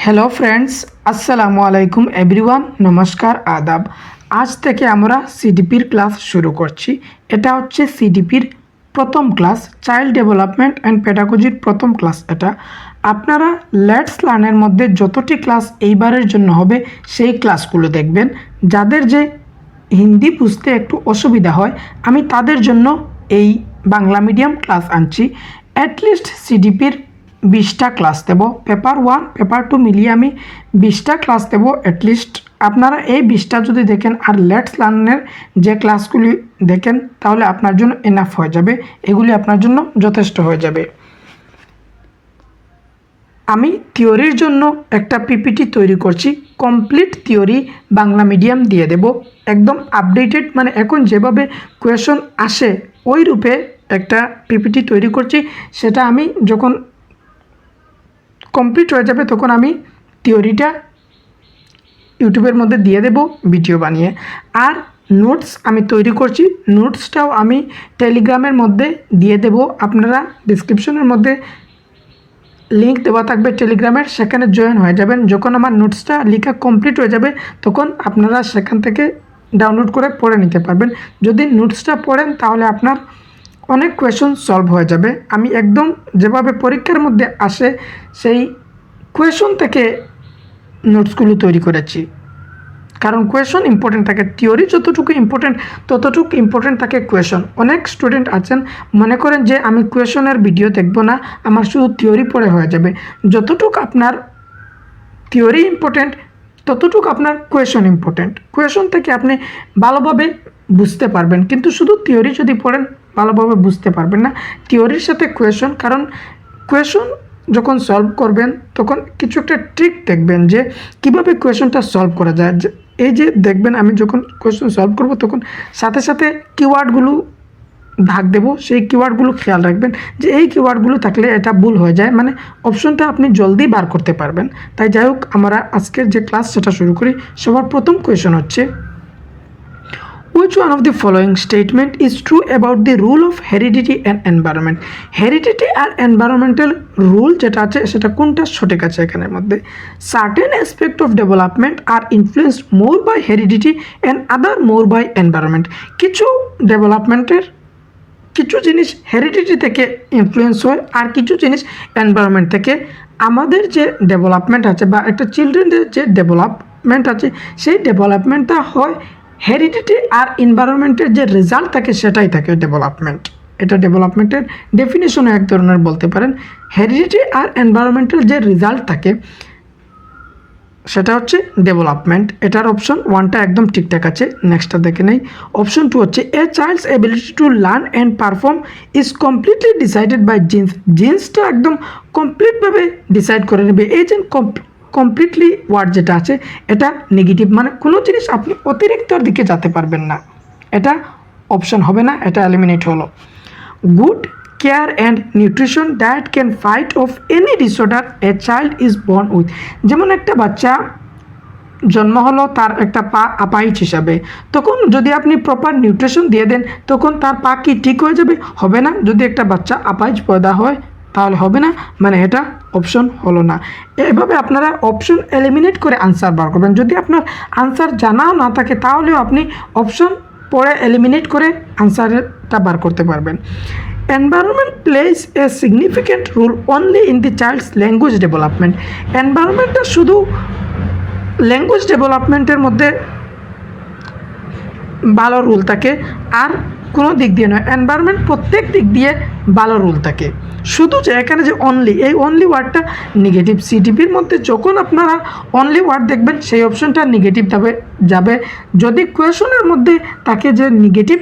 Hello friends, আসসালামু আলাইকুম everyone. নমস্কার, আদাব। আজ থেকে আমরা সিডিপির ক্লাস শুরু করছি। এটা হচ্ছে সিডিপির প্রথম ক্লাস, চাইল্ড ডেভেলপমেন্ট অ্যান্ড পেডাগজির প্রথম ক্লাস। এটা আপনারা লেটস লার্নের মধ্যে যতটি ক্লাস এইবারের জন্য হবে সেই ক্লাসগুলো দেখবেন। যাদের যে হিন্দি বুঝতে একটু অসুবিধা হয়, আমি তাদের জন্য এই বাংলা মিডিয়াম ক্লাস আনছি। অ্যাটলিস্ট সিডিপির 20টা ক্লাস দেব, পেপার 1 পেপার 2 মিলিয়ে আমি 20টা ক্লাস দেব অ্যাটলিস্ট। আপনারা এই 20টা যদি দেখেন আর লেটস লার্নের যে ক্লাসগুলি দেখেন, তাহলে আপনার জন্য এনাফ হয়ে যাবে, এগুলি আপনার জন্য যথেষ্ট হয়ে যাবে। আমি থিওরির জন্য একটা পিপিটি তৈরি করছি, কমপ্লিট থিওরি বাংলা মিডিয়াম দিয়ে দেব, একদম আপডেটেড, মানে এখন যেভাবে কোয়েশন আসে ওই রূপে একটা পিপিটি তৈরি করছি। সেটা আমি যখন কমপ্লিট হয়ে যাবে তখন আমি থিওরিটা ইউটিউবের মধ্যে দিয়ে দেব ভিডিও বানিয়ে। আর নোটস আমি তৈরি করছি, নোটসটাও আমি টেলিগ্রামের মধ্যে দিয়ে দেব। আপনারা ডিসক্রিপশনের মধ্যে লিঙ্ক দেওয়া থাকবে টেলিগ্রামের, সেখানে জয়েন হয়ে যাবেন। যখন আমার নোটসটা লেখা কমপ্লিট হয়ে যাবে তখন আপনারা সেখান থেকে ডাউনলোড করে পড়ে নিতে পারবেন। যদি নোটসটা পড়েন তাহলে আপনার অনেক কোয়েশন সলভ হয়ে যাবে। আমি একদম যেভাবে পরীক্ষার মধ্যে আসে সেই কোয়েশন থেকে নোটসগুলো তৈরি করেছি, কারণ কোয়েশন ইম্পর্টেন্ট থাকে। থিওরি যতটুকু ইম্পর্টেন্ট ততটুকু ইম্পর্টেন্ট থাকে কোয়েশন। অনেক স্টুডেন্ট আছেন মনে করেন যে আমি কোয়েশনের ভিডিও দেখব না, আমার শুধু থিওরি পড়ে হয়ে যাবে। যতটুকু আপনার থিওরি ইম্পর্টেন্ট ততটুকু আপনার কোয়েশন ইম্পর্টেন্ট। কোয়েশন থেকে আপনি ভালোভাবে বুঝতে পারবেন, কিন্তু শুধু থিওরি যদি পড়েন ভালোভাবে বুঝতে পারবেন না। থিওরির সাথে কোয়েশন, কারণ কোয়েশন যখন সলভ করবেন তখন কিছু একটা ট্রিক দেখবেন যে কীভাবে কোয়েশনটা সলভ করা যায়। এই যে দেখবেন আমি যখন কোয়েশন সলভ করব তখন সাথে সাথে কিওয়ার্ডগুলো দাগ দেবো, সেই কিওয়ার্ডগুলো খেয়াল রাখবেন যে এই কিওয়ার্ডগুলো থাকলে এটা ভুল হয়ে যায়, মানে অপশনটা আপনি জলদি বার করতে পারবেন। তাই যাই হোক, আমরা আজকের যে ক্লাস সেটা শুরু করি। সবার প্রথম কোয়েশন হচ্ছে, which one of the following statement is true about the rule of heredity and environment? heredity R environmental rule যেটা আছে সেটা কোনটা সঠিক আছে এখানের মধ্যে? certain aspect of development are influenced more by heredity and other more by environment. কিছু ডেভেলপমেন্টের কিছু জিনিস হেরিডিটি থেকে ইনফ্লুয়েন্স হয় আর কিছু জিনিস এনভায়রনমেন্ট থেকে। আমাদের যে ডেভেলপমেন্ট আছে বা একটা চিলড্রেনের যে ডেভেলপমেন্ট আছে সেই ডেভেলপমেন্টটা হয় হেরিডিটি আর এনভায়রনমেন্টের যে রেজাল্ট থাকে সেটাই থাকে ডেভেলপমেন্ট। এটা ডেভেলপমেন্টের ডেফিনেশনও এক ধরনের বলতে পারেন। হেরিডিটি আর এনভায়রনমেন্টাল যে রেজাল্ট থাকে সেটা হচ্ছে ডেভেলপমেন্ট। এটার অপশন 1টা একদম ঠিকঠাক আছে। নেক্সটটা দেখে নেই। অপশন 2 হচ্ছে, a child's ability to learn and perform is completely decided by genes. জিন্সটা একদম কমপ্লিটভাবে ডিসাইড করে নেবে। এই যে কমপ্লিটলি ওয়ার্ড যেটা আছে এটা নেগেটিভ, মানে কোনো জিনিস আপনি অতিরিক্তর দিকে যেতে পারবেন না, এটা অপশন হবে না, এটা এলিমিনেট হলো। Good care and nutrition diet can fight of any disorder a child is born with. যেমন একটা বাচ্চা জন্ম হলো তার একটা পা আপাইচ হিসাবে, তখন যদি আপনি প্রপার নিউট্রিশন দিয়ে দেন তখন তার পা কি ঠিক হয়ে যাবে? হবে না। যদি একটা বাচ্চা আপাইচ পয়দা হয় তাহলে হবে না, মানে এটা অপশন হলো না। এভাবে আপনারা অপশন এলিমিনেট করে আনসার বার করবেন। যদি আপনার আনসার জানাও না থাকে তাহলেও আপনি অপশন পরে এলিমিনেট করে আনসারটা বার করতে পারবেন। Environment plays a significant role only in the child's language development. এনভায়রনমেন্টটা শুধু ল্যাঙ্গুয়েজ ডেভেলপমেন্টের মধ্যে ভালো রুল থাকে আর কোনো দিক দিয়ে নয়। এনভায়রনমেন্ট প্রত্যেক দিক দিয়ে ভালো রুল থাকে, শুধু যে এখানে যে অনলি, এই অনলি ওয়ার্ডটা নেগেটিভ। সিডিপির মধ্যে যখন আপনারা অনলি ওয়ার্ড দেখবেন সেই অপশনটা নেগেটিভ যাবে। যদি কোয়েশনের মধ্যে থাকে যে নেগেটিভ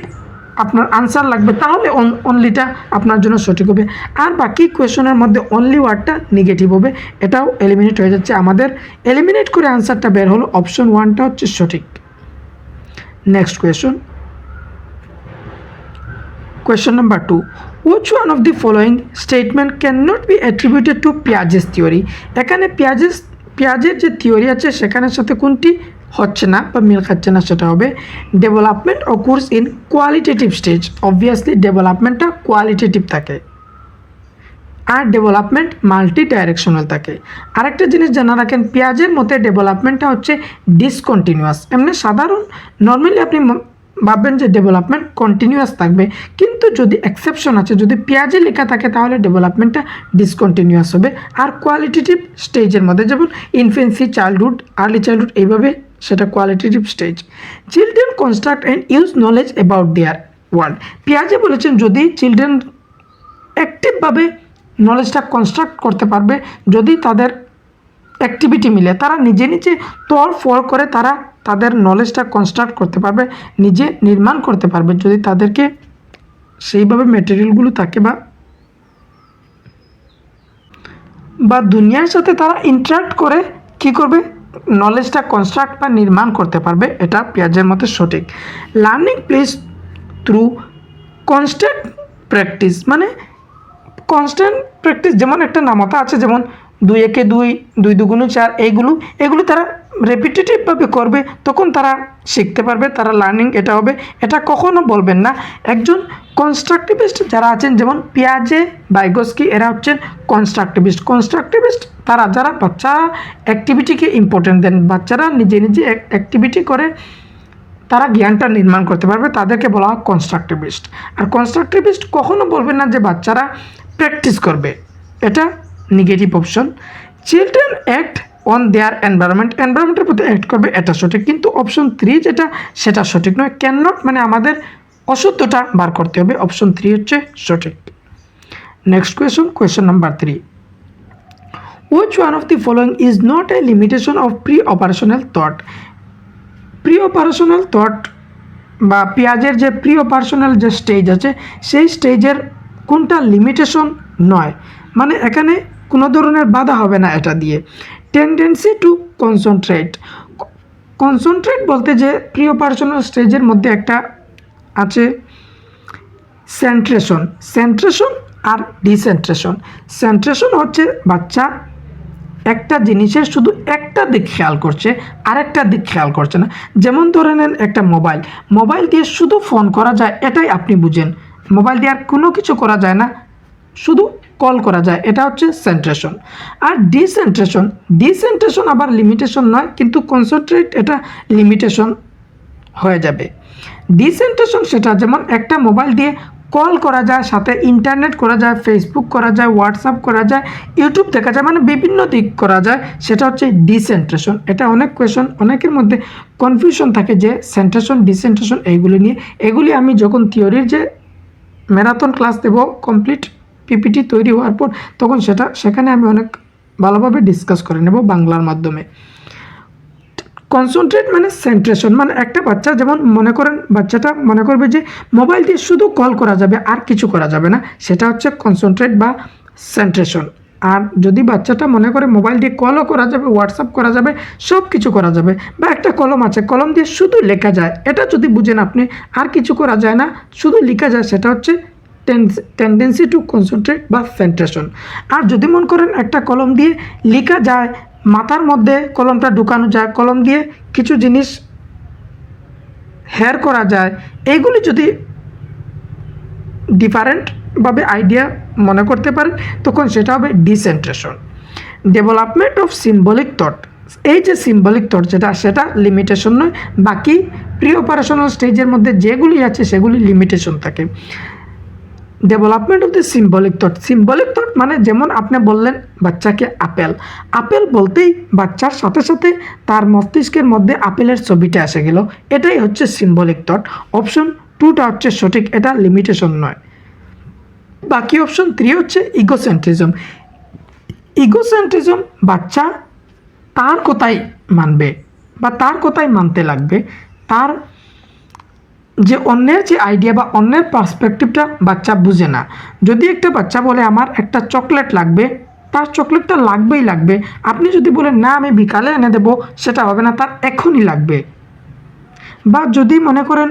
আপনার আনসার লাগবে তাহলে অনলিটা আপনার জন্য সঠিক হবে, আর বাকি কোয়েশনের মধ্যে অনলি ওয়ার্ডটা নেগেটিভ হবে। এটাও এলিমিনেট হয়ে যাচ্ছে। আমাদের এলিমিনেট করে আনসারটা বের হলো, অপশন 1টা হচ্ছে সঠিক। Next question, question number 2, which one of the following statement cannot be attributed to Piaget's theory? এখানে পিয়াজের যে থিওরি আছে সেখানের সাথে কোনটি হচ্ছে না বা মিল খাচ্ছে না? সেটা হবে, development occurs in qualitative stage. Obviously ডেভেলপমেন্টটা কোয়ালিটেটিভ থাকে। আর ডেভেলপমেন্ট মাল্টি ডাইরেকশনাল থাকে। আরেকটা জিনিস জানা রাখেন, পেঁয়াজের মতে ডেভেলপমেন্টটা হচ্ছে ডিসকন্টিনিউয়াস। এমনি সাধারণ নর্মালি আপনি ভাববেন যে ডেভেলপমেন্ট কন্টিনিউয়াস থাকবে, কিন্তু যদি এক্সেপশন আছে, যদি পেঁয়াজে লেখা থাকে তাহলে ডেভেলপমেন্টটা ডিসকন্টিনিউয়াস হবে। আর কোয়ালিটেটিভ স্টেজের মধ্যে যেমন ইনফেন্সি, চাইল্ডহুড, আর্লি চাইল্ডহুড, এইভাবে সেটা qualitative stage. Children construct and use knowledge about their world. পেঁয়াজে বলেছেন যদি চিলড্রেন অ্যাক্টিভভাবে নলেজটা কনস্ট্রাক্ট করতে পারবে, যদি তাদের অ্যাক্টিভিটি মিলে, তারা নিজে নিজে তড় ফড় করে তারা তাদের নলেজটা কনস্ট্রাক্ট করতে পারবে, নিজে নির্মাণ করতে পারবে, যদি তাদেরকে সেইভাবে মেটেরিয়ালগুলো থাকে বা দুনিয়ার সাথে তারা ইন্টারাক্ট করে কি করবে, নলেজটা কনস্ট্রাক্ট বা নির্মাণ করতে পারবে। এটা পেঁয়াজের মতে সঠিক। Learning place through constant practice, মানে কনস্ট্যান্ট প্র্যাকটিস, যেমন একটা নামতা আছে, যেমন 2 একে 2, 2 দুগুণে 4, এগুলো তারা রেপিটেটিভভাবে করবে, তখন তারা শিখতে পারবে, তারা লার্নিং এটা হবে। এটা কখনো বলবেন না। একজন কনস্ট্রাকটিভিস্ট যারা আছেন, যেমন পিয়াজে, ভাইগোস্কি, এরা হচ্ছেন কনস্ট্রাকটিভিস্ট তারা যারা বাচ্চারা অ্যাক্টিভিটিকে ইম্পর্টেন্ট দেন, বাচ্চারা নিজে নিজে অ্যাক্টিভিটি করে তারা জ্ঞানটা নির্মাণ করতে পারবে, তাদেরকে বলা হয় কনস্ট্রাকটিভিস্ট। আর কনস্ট্রাকটিভিস্ট কখনো বলবেন না যে বাচ্চারা প্র্যাকটিস করবে, এটা negative option. Children act on their এনভায়রনমেন্টের প্রতি অ্যাক্ট করবে, এটা সঠিক। কিন্তু অপশন 3 যেটা, সেটা সঠিক নয়। ক্যান নট মানে আমাদের অসত্যটা বার করতে হবে, অপশন 3 হচ্ছে সঠিক। Next question number 3, which one of the following is not a limitation of pre-operational thought? Pre-operational thought বা পেঁয়াজের যে প্রি-অপারেশনাল যে স্টেজ আছে, সেই স্টেজের কোনটা লিমিটেশন নয়, মানে এখানে কোনো ধরনের বাধা হবে না এটা দিয়ে। টেন্ডেন্সি টু কনসেন্ট্রেট বলতে যে প্রি-অপারেশনাল স্টেজের মধ্যে একটা আছে সেন্ট্রেশন আর ডিসেন্ট্রেশন। সেন্ট্রেশন হচ্ছে বাচ্চা একটা জিনিসের শুধু একটা দিক খেয়াল করছে, আরেকটা দিক খেয়াল করছে না। যেমন ধরে নেন একটা মোবাইল দিয়ে শুধু ফোন করা যায়, এটাই আপনি বুঝেন। মোবাইল দিয়ে আর কোনো কিছু করা যায় না, শুধু কল করা যায়, এটা হচ্ছে সেন্ট্রেশন। আর ডিসেন্ট্রেশন আবার লিমিটেশন নয়, কিন্তু কনসেন্ট্রেট এটা লিমিটেশন হয়ে যাবে। ডিসেন্ট্রেশন সেটা যেমন একটা মোবাইল দিয়ে কল করা যায়, সাথে ইন্টারনেট করা যায়, ফেসবুক করা যায়, হোয়াটসঅ্যাপ করা যায়, ইউটিউব দেখা যায়, মানে বিভিন্ন দিক করা যায়, সেটা হচ্ছে ডিসেন্ট্রেশন। এটা অনেক কোয়েশন, অনেকের মধ্যে কনফিউশন থাকে যে সেন্ট্রেশন ডিসেন্ট্রেশন এইগুলি নিয়ে। এগুলি আমি যখন থিওরির যে ম্যারাথন ক্লাস দেব কমপ্লিট পিপিটি তৈরি হওয়ার পর, তখন সেখানে আমি অনেক ভালোভাবে ডিসকাস করে নেব বাংলার মাধ্যমে। কনসেন্ট্রেট মানে সেন্ট্রেশন, মানে একটা বাচ্চা যেমন বাচ্চাটা মনে করবে যে মোবাইল দিয়ে শুধু কল করা যাবে, আর কিছু করা যাবে না, সেটা হচ্ছে কনসেন্ট্রেট বা সেন্ট্রেশন। আর যদি বাচ্চাটা মনে করে মোবাইল দিয়ে কলও করা যাবে, হোয়াটসঅ্যাপ করা যাবে, সব কিছু করা যাবে, বা একটা কলম আছে, কলম দিয়ে শুধু লেখা যায়, এটা যদি বুঝেন আপনি, আর কিছু করা যায় না, শুধু লেখা যায়, সেটা হচ্ছে টেন্ডেন্সি টু কনসেন্ট্রেট বা সেন্ট্রেশন। আর যদি মনে করেন একটা কলম দিয়ে লেখা যায়, মাথার মধ্যে কলমটা ঢুকানো যায়, কলম দিয়ে কিছু জিনিস হেয়ার করা যায়, এইগুলি যদি ডিফারেন্টভাবে আইডিয়া মনে করতে পারেন, তখন সেটা হবে ডিসেন্ট্রেশন। ডেভেলপমেন্ট অফ সিম্বলিক থট, এই যে সিম্বলিক থট সেটা লিমিটেশন নয়, বাকি প্রি অপারেশনাল স্টেজের মধ্যে যেগুলি আছে সেগুলি লিমিটেশন থাকে। Development of the symbolic thought মানে যেমন আপনি বললেন বাচ্চাকে আপেল বলতেই বাচ্চার সাথে সাথে তার মস্তিষ্কের মধ্যে আপেলের ছবিটা এসে গেল, এটাই হচ্ছে সিম্বলিক থট। অপশন 2টা হচ্ছে সঠিক, এটা লিমিটেশন নয়। বাকি অপশন 3 হচ্ছে ইগোসেন্ট্রিজম, বাচ্চা তার কথাই মানবে বা তার কথাই মানতে লাগবে, তার যে অন্যের যে আইডিয়া বা অন্যের পার্সপেক্টিভটা বাচ্চা বুঝে না। যদি একটা বাচ্চা বলে আমার একটা চকলেট লাগবে, তার চকলেটটা লাগবেই লাগবে। আপনি যদি বলেন না আমি বিকালে এনে দেবো, সেটা হবে না, তার এখনই লাগবে। বা যদি মনে করেন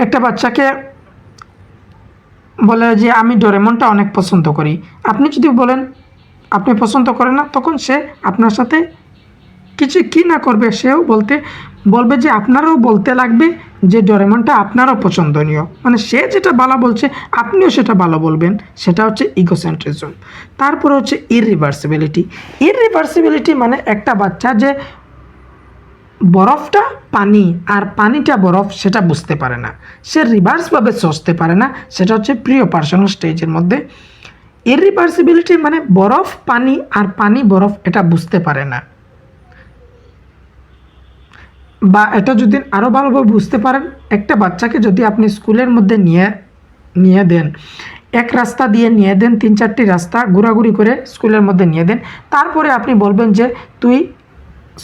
একটা বাচ্চাকে বলে যে আমি ডোরেমনটা অনেক পছন্দ করি, আপনি যদি বলেন আপনি পছন্দ করেন না, তখন সে আপনার সাথে কিছু কি না করবে, সেও বলবে যে আপনারও বলতে লাগবে, যে ডোরেমনটা আপনারও পছন্দনীয়, মানে সে যেটা ভালো বলছে আপনিও সেটা ভালো বলবেন, সেটা হচ্ছে ইগোসেন্ট্রিজম। তারপরে হচ্ছে ইররিভার্সিবিলিটি। ইররিভার্সিবিলিটি মানে একটা বাচ্চা যে বরফটা পানি আর পানিটা বরফ সেটা বুঝতে পারে না, সে রিভার্সভাবে সোচতে পারে না, সেটা হচ্ছে প্রিয় পার্সোনাল স্টেজের মধ্যে। ইররিভার্সিবিলিটি মানে বরফ পানি আর পানি বরফ এটা বুঝতে পারে না, বা এটা যদি আরও ভালোভাবে বুঝতে পারেন, একটা বাচ্চাকে যদি আপনি স্কুলের মধ্যে নিয়ে দেন, এক রাস্তা দিয়ে নিয়ে দেন, 3-4টি রাস্তা ঘোরাঘুরি করে স্কুলের মধ্যে নিয়ে দেন, তারপরে আপনি বলবেন যে তুই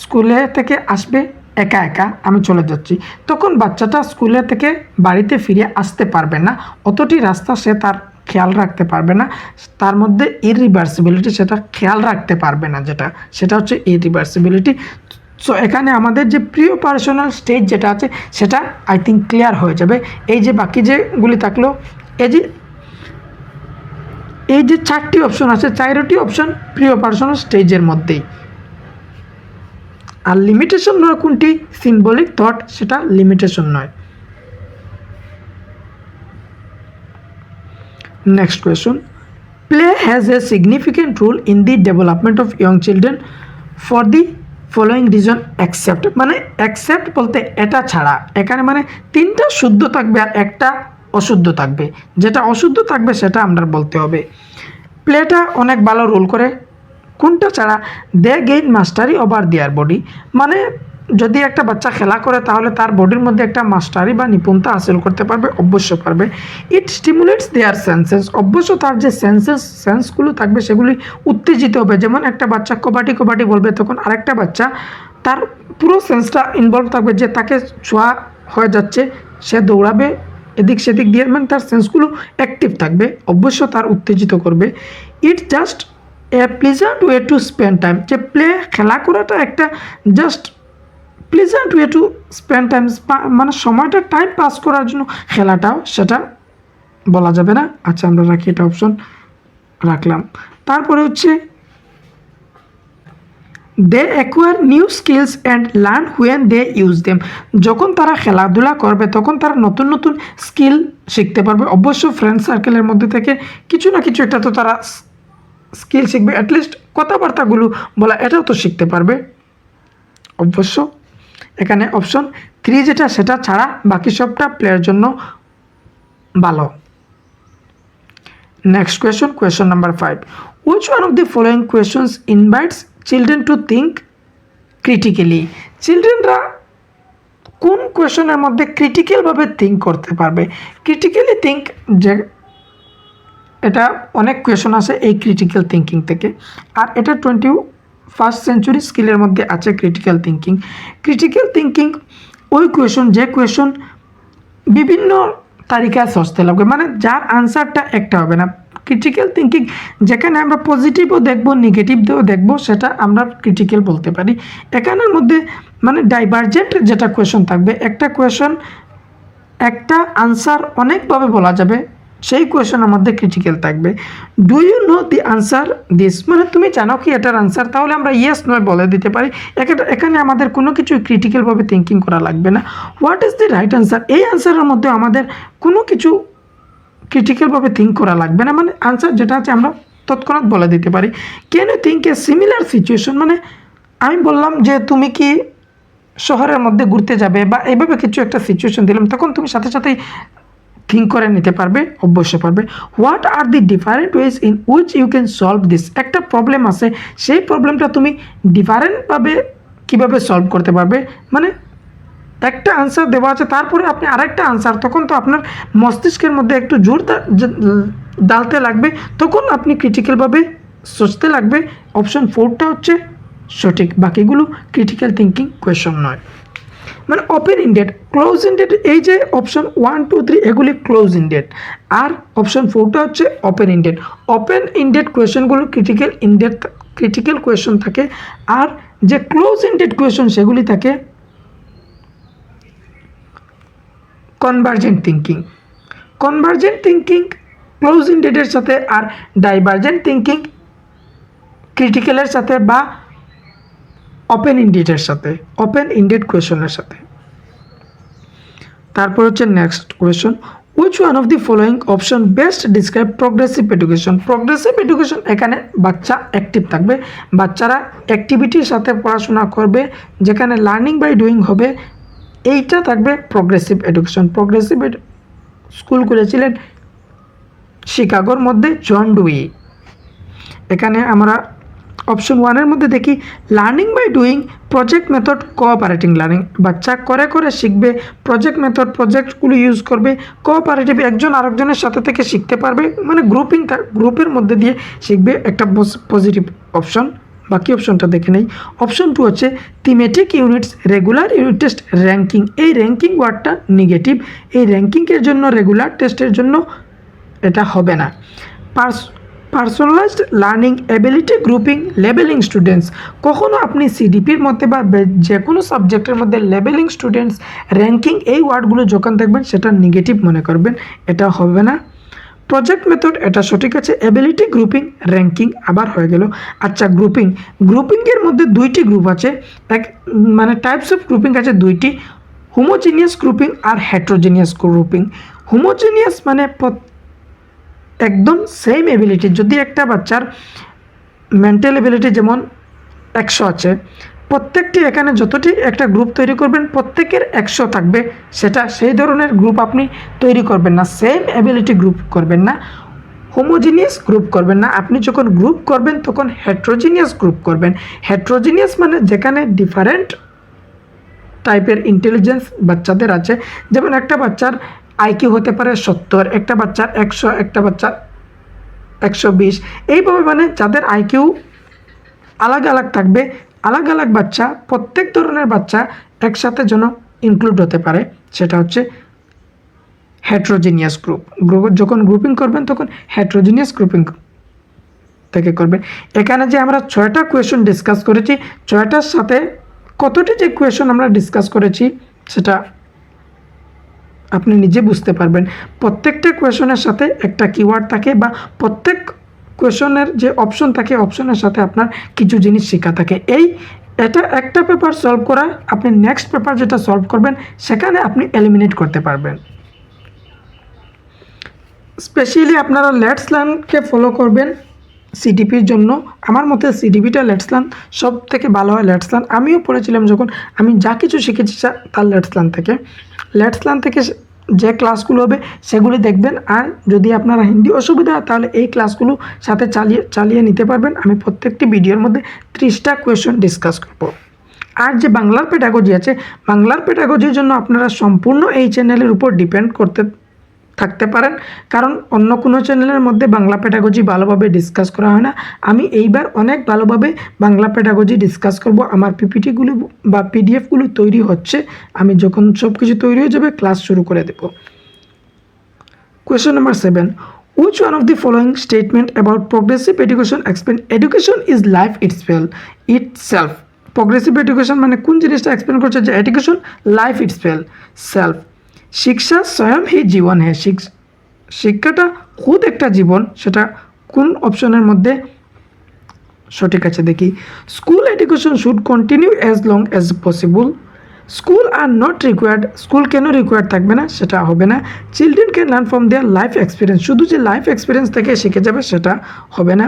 স্কুলে থেকে আসবে একা একা, আমি চলে যাচ্ছি, তখন বাচ্চাটা স্কুলে থেকে বাড়িতে ফিরে আসতে পারবে না, অতটি রাস্তা সে তার খেয়াল রাখতে পারবে না, তার মধ্যে ইররিভার্সিবিলিটি সেটা খেয়াল রাখতে পারবে না, সেটা হচ্ছে ইররিভার্সিবিলিটি। সো এখানে আমাদের যে প্রিয় পার্সোনাল স্টেজ যেটা আছে সেটা আই থিঙ্ক ক্লিয়ার হয়ে যাবে। এই যে বাকি যেগুলি থাকলো, এই যে 4টি অপশন আছে, 4টি অপশন প্রিয় পার্সোনাল স্টেজের মধ্যেই। আর লিমিটেশন নয় কোনটি, সিম্বলিক থট, সেটা লিমিটেশন নয়। Next question, play has a significant role in the development of young children for the following reason accept. মানে অ্যাকসেপ্ট বলতে এটা ছাড়া, এখানে মানে 3টা শুদ্ধ থাকবে আর একটা অশুদ্ধ থাকবে, যেটা অশুদ্ধ থাকবে সেটা আমরা বলতে হবে। প্লেটা অনেক ভালো রোল করে, কোনটা ছাড়া, দে গেইন মাস্টারি ওভার দেয়ার বডি। মানে যদি একটা বাচ্চা খেলা করে তাহলে তার বডির মধ্যে একটা মাস্টারি বা নিপুণতা হাসিল করতে পারবে, অবশ্য পারবে। ইট স্টিমুলেটস দেয়ার সেন্সেস, অবশ্য তার যে সেন্সগুলো থাকবে সেগুলি উত্তেজিত হবে। যেমন একটা বাচ্চা কবাডি কবাডি বলবে, তখন আরেকটা বাচ্চা তার পুরো সেন্সটা ইনভলভ থাকবে যে তাকে ছোঁয়া হয়ে যাচ্ছে, সে দৌড়াবে এদিক সেদিক দিয়ে, মানে তার সেন্সগুলো অ্যাক্টিভ থাকবে, অবশ্য তার উত্তেজিত করবে। It just a pleasant way to spend time, যে খেলা করাটা একটা just pleasant way to spend time, মানে সময়টা টাইম পাস করার জন্য খেলাটাও, সেটা বলা যাবে না। আচ্ছা আমরা রাখি, এটা অপশন রাখলাম। তারপরে হচ্ছে they acquire new skills and learn when they use them, যখন তারা খেলাধুলা করবে তখন তারা নতুন নতুন স্কিল শিখতে পারবে, অবশ্য ফ্রেন্ড সার্কেলের মধ্যে থেকে কিছু না কিছু একটা তো তারা স্কিল শিখবে, অ্যাটলিস্ট কথাবার্তাগুলো বলা এটাও তো শিখতে পারবে অবশ্য। এখানে অপশন 3 যেটা সেটা ছাড়া বাকি সবটা প্লেয়ার জন্য ভালো। Next question, question number 5, which one of the following questions invites children to think critically? চিলড্রেনরা কোন কোয়েশ্চনের মধ্যে ক্রিটিক্যালভাবে থিঙ্ক করতে পারবে? ক্রিটিক্যালি থিঙ্ক, যে এটা অনেক কোয়েশ্চন আছে এই ক্রিটিক্যাল থিঙ্কিং থেকে, আর এটা 21st সেঞ্চুরি স্কিলের মধ্যে আছে ক্রিটিক্যাল থিঙ্কিং। ক্রিটিক্যাল থিঙ্কিং ওই কোয়েশ্চন যে কোয়েশ্চন বিভিন্ন তালিকায় সস্তে লাগবে, মানে যার আনসারটা একটা হবে না। ক্রিটিক্যাল থিঙ্কিং যেখানে আমরা পজিটিভও দেখব নেগেটিভও দেখব, সেটা আমরা ক্রিটিক্যাল বলতে পারি। এখানের মধ্যে মানে ডাইভার্জেন্ট যেটা কোয়েশ্চন থাকবে, একটা কোয়েশ্চন একটা আনসার অনেকভাবে বলা যাবে, সেই কোয়েশ্চনের মধ্যে ক্রিটিক্যাল থাকবে। Do you know the answer this, মানে তুমি জানো কি এটার আনসার, তাহলে আমরা ইয়েস নয় বলে দিতে পারি। এখানে আমাদের কোনো কিছু ক্রিটিক্যালভাবে থিঙ্কিং করা লাগবে না। What is the right answer, এই আনসারের মধ্যে আমাদের কোনো কিছু ক্রিটিক্যালভাবে থিঙ্ক করা লাগবে না, মানে আনসার যেটা আছে আমরা তৎক্ষণাৎ বলে দিতে পারি। Can you think a similar situation, মানে আমি বললাম যে তুমি কি শহরের মধ্যে ঘুরতে যাবে, বা এইভাবে কিছু একটা সিচুয়েশন দিলাম, তখন তুমি সাথে সাথেই থিঙ্ক করে নিতে পারবে, অবশ্যই পারবে। What are the different ways in which you can solve this, একটা প্রবলেম আছে, সেই প্রবলেমটা তুমি ডিফারেন্টভাবে কীভাবে সলভ করতে পারবে, মানে একটা আনসার দেওয়া আছে তারপরে আপনি আরেকটা আনসার, তখন তো আপনার মস্তিষ্কের মধ্যে একটু জোর ডালতে লাগবে, তখন আপনি ক্রিটিক্যালভাবে সোচতে লাগবে। অপশন 4টা হচ্ছে সঠিক, বাকিগুলো ক্রিটিক্যাল থিঙ্কিং কোয়েশ্চন নয়। মানে ওপেন ইন্ডেড ক্লোজ ইন্ডেড, এই যে অপশন 1, 2, 3 এগুলি ক্লোজ ইন্ডেড, আর অপশন 4টা হচ্ছে ওপেন ইন্ডেড। ওপেন ইন্ডেড কোয়েশ্চনগুলো ক্রিটিক্যাল কোয়েশ্চন থাকে, আর যে ক্লোজ ইন্ডেড কোয়েশ্চন সেগুলি থাকে convergent thinking. Convergent thinking close ইন্ডেডের সাথে, আর ডাইভার্জেন্ট থিঙ্কিং ক্রিটিক্যালের সাথে বা ওপেন ইন্ডেডের সাথে, ওপেন ইন্ডেড কোয়েশ্চনের সাথে। তারপর হচ্ছে next question, which one of the following option best describe progressive education. Progressive education, এখানে বাচ্চা অ্যাক্টিভ থাকবে, বাচ্চারা অ্যাক্টিভিটির সাথে পড়াশোনা করবে, যেখানে লার্নিং বাই ডুইং হবে, এইটা থাকবে প্রোগ্রেসিভ এডুকেশন। প্রোগ্রেসিভ স্কুল খুলেছিলেন শিকাগোর মধ্যে জন ডুই। এখানে আমরা অপশন ওয়ানের মধ্যে দেখি learning by doing, project method, cooperating learning. বাচ্চা করে করে শিখবে, প্রজেক্ট মেথড, প্রজেক্টগুলো ইউজ করবে, কোঅপারেটিভ, একজন আরেকজনের সাথে থেকে শিখতে পারবে, মানে গ্রুপের মধ্যে দিয়ে শিখবে, একটা পজিটিভ অপশন। বাকি অপশনটা দেখে নেই। অপশন টু হচ্ছে thematic units, regular unit test, ranking. এই র্যাঙ্কিং ওয়ার্ডটা নেগেটিভ, এই র্যাঙ্কিংয়ের জন্য, রেগুলার টেস্টের জন্য এটা হবে না। Personalised learning, ability grouping, labelling students. কখনো আপনি সিডিপির মধ্যে বা যে কোনো সাবজেক্টের মধ্যে লেবেলিং স্টুডেন্টস, র্যাঙ্কিং, এই ওয়ার্ডগুলো যখন দেখবেন সেটা নেগেটিভ মনে করবেন, এটা হবে না। প্রজেক্ট মেথড, এটা সঠিক আছে। অ্যাবিলিটি গ্রুপিং, র্যাঙ্কিং আবার হয়ে গেল। আচ্ছা, গ্রুপিংয়ের মধ্যে দুইটি গ্রুপ আছে, মানে টাইপস অফ গ্রুপিং আছে দুইটি, হোমোজিনিয়াস গ্রুপিং আর হেট্রোজিনিয়াস গ্রুপিং। হোমোজিনিয়াস মানে একদম সেম এবিলিটি, যদি একটা বাচ্চার মেন্টাল এবিলিটি যেমন 100 আছে, প্রত্যেকটি এখানে যতটি একটা গ্রুপ তৈরি করবেন প্রত্যেকের 100 থাকবে, সেটা সেই ধরনের গ্রুপ আপনি তৈরি করবেন না, সেম এবিলিটি গ্রুপ করবেন না, হোমোজিনিয়াস গ্রুপ করবেন না। আপনি যখন গ্রুপ করবেন তখন হেট্রোজিনিয়াস গ্রুপ করবেন। হেট্রোজিনিয়াস মানে যেখানে ডিফারেন্ট টাইপের ইন্টেলিজেন্স বাচ্চাদের আছে, যেমন একটা বাচ্চার আইকিউ হতে পারে 70, একটা বাচ্চার 100, একটা বাচ্চার 120, এইভাবে মানে যাদের আইকিউ আলাগ আলাগ থাকবে, আলাগ আলাগ বাচ্চা, প্রত্যেক ধরনের বাচ্চা একসাথে যেন ইনক্লুড হতে পারে, সেটা হচ্ছে হেট্রোজিনিয়াস গ্রুপ। যখন গ্রুপিং করবেন তখন হেট্রোজিনিয়াস গ্রুপিং থেকে করবেন। এখানে যে আমরা 6টা কোয়েশন ডিসকাস করেছি, 6টার সাথে কতটি যে কোয়েশন আমরা ডিসকাস করেছি সেটা আপনি নিজে বুঝতে পারবেন। প্রত্যেকটা কোয়েশনের সাথে একটা কিওয়ার্ড থাকে, বা প্রত্যেক কোয়েশনের যে অপশন থাকে, অপশনের সাথে আপনার কিছু জিনিস শেখা থাকে। এটা একটা পেপার সলভ করা, আপনি নেক্সট পেপার যেটা সলভ করবেন সেখানে আপনি এলিমিনেট করতে পারবেন। স্পেশালি আপনারা লেটস লার্নকে ফলো করবেন সিডিপির জন্য। আমার মতে সিডিপিটা লেটস লার্ন সব থেকে ভালো হয়। লেটস লার্ন আমিও পড়েছিলাম, যখন আমি যা কিছু শিখেছি তার লেটস লার্ন থেকে যে ক্লাসগুলো হবে সেগুলি দেখবেন। আর যদি আপনারা হিন্দি অসুবিধা হয় তাহলে এই ক্লাসগুলো সাথে চালিয়ে নিতে পারবেন। আমি প্রত্যেকটি ভিডিওর মধ্যে 30টা কোয়েশন ডিসকাস করব। আর যে বাংলার পেডাগজি আছে, বাংলার পেডাগজির জন্য আপনারা সম্পূর্ণ এই চ্যানেলের উপর ডিপেন্ড থাকতে পারেন, কারণ অন্য কোনো চ্যানেলের মধ্যে বাংলা পেডাগজি ভালোভাবে ডিসকাস করা হয় না। আমি এইবার অনেক ভালোভাবে বাংলা পেডাগজি ডিসকাস করব। আমার পিপিটিগুলো বা পিডিএফগুলো তৈরি হচ্ছে, আমি যখন সব কিছু তৈরি হয়ে যাবে ক্লাস শুরু করে দেব। Question number 7, which one of the following statement about progressive education explain education is life itself? Progressive education মানে কোন জিনিসটা এক্সপ্লেন করছে, যে এডুকেশন লাইফ সেলফ। শিক্ষা স্বয়ং হি জীবন হ্যাঁ, শিক্ষাটা খুদ একটা জীবন, সেটা কোন অপশনের মধ্যে সঠিক আছে দেখি। School education should continue as long as possible. School are not required, school কেন রিকোয়ার্ড থাকবে না, সেটা হবে না। Children can learn from their life experience, শুধু যে লাইফ এক্সপিরিয়েন্স থেকে শিখে যাবে সেটা হবে না।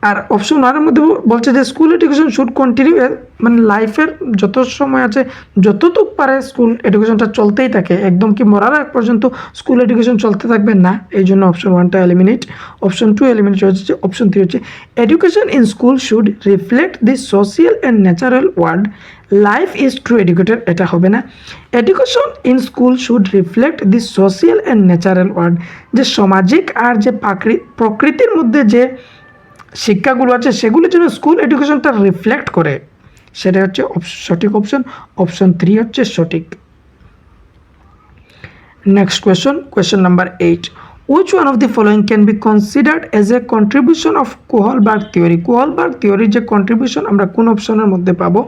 আর অপশন ওয়ানের মধ্যে বলছে যে স্কুল এডুকেশন শুড কন্টিনিউ, মানে লাইফের যত সময় আছে যতটুক পারে স্কুল এডুকেশনটা চলতেই থাকে, একদম কি মরার আগ পর্যন্ত স্কুল এডুকেশন চলতে থাকবে না, এই জন্য অপশন 1টা এলিমিনেট। অপশন 2 এলিমিনেট হচ্ছে। অপশন 3 হচ্ছে education in school should reflect the social and natural world, life is true educated, এটা হবে না। Education in school should reflect the social and natural world, যে সামাজিক আর যে প্রকৃতির মধ্যে যে শিক্ষাগুলো আছে সেগুলো যেন স্কুল এডুকেশনটা রিফ্লেক্ট করে, সেটা হচ্ছে সঠিক অপশন। অপশন 3 হচ্ছে সঠিক। Next question number 8, which one of the following can be considered as a contribution of Kohlberg theory? Kohlberg থিওরির যে কন্ট্রিবিউশন আমরা কোন অপশনের মধ্যে পাবো?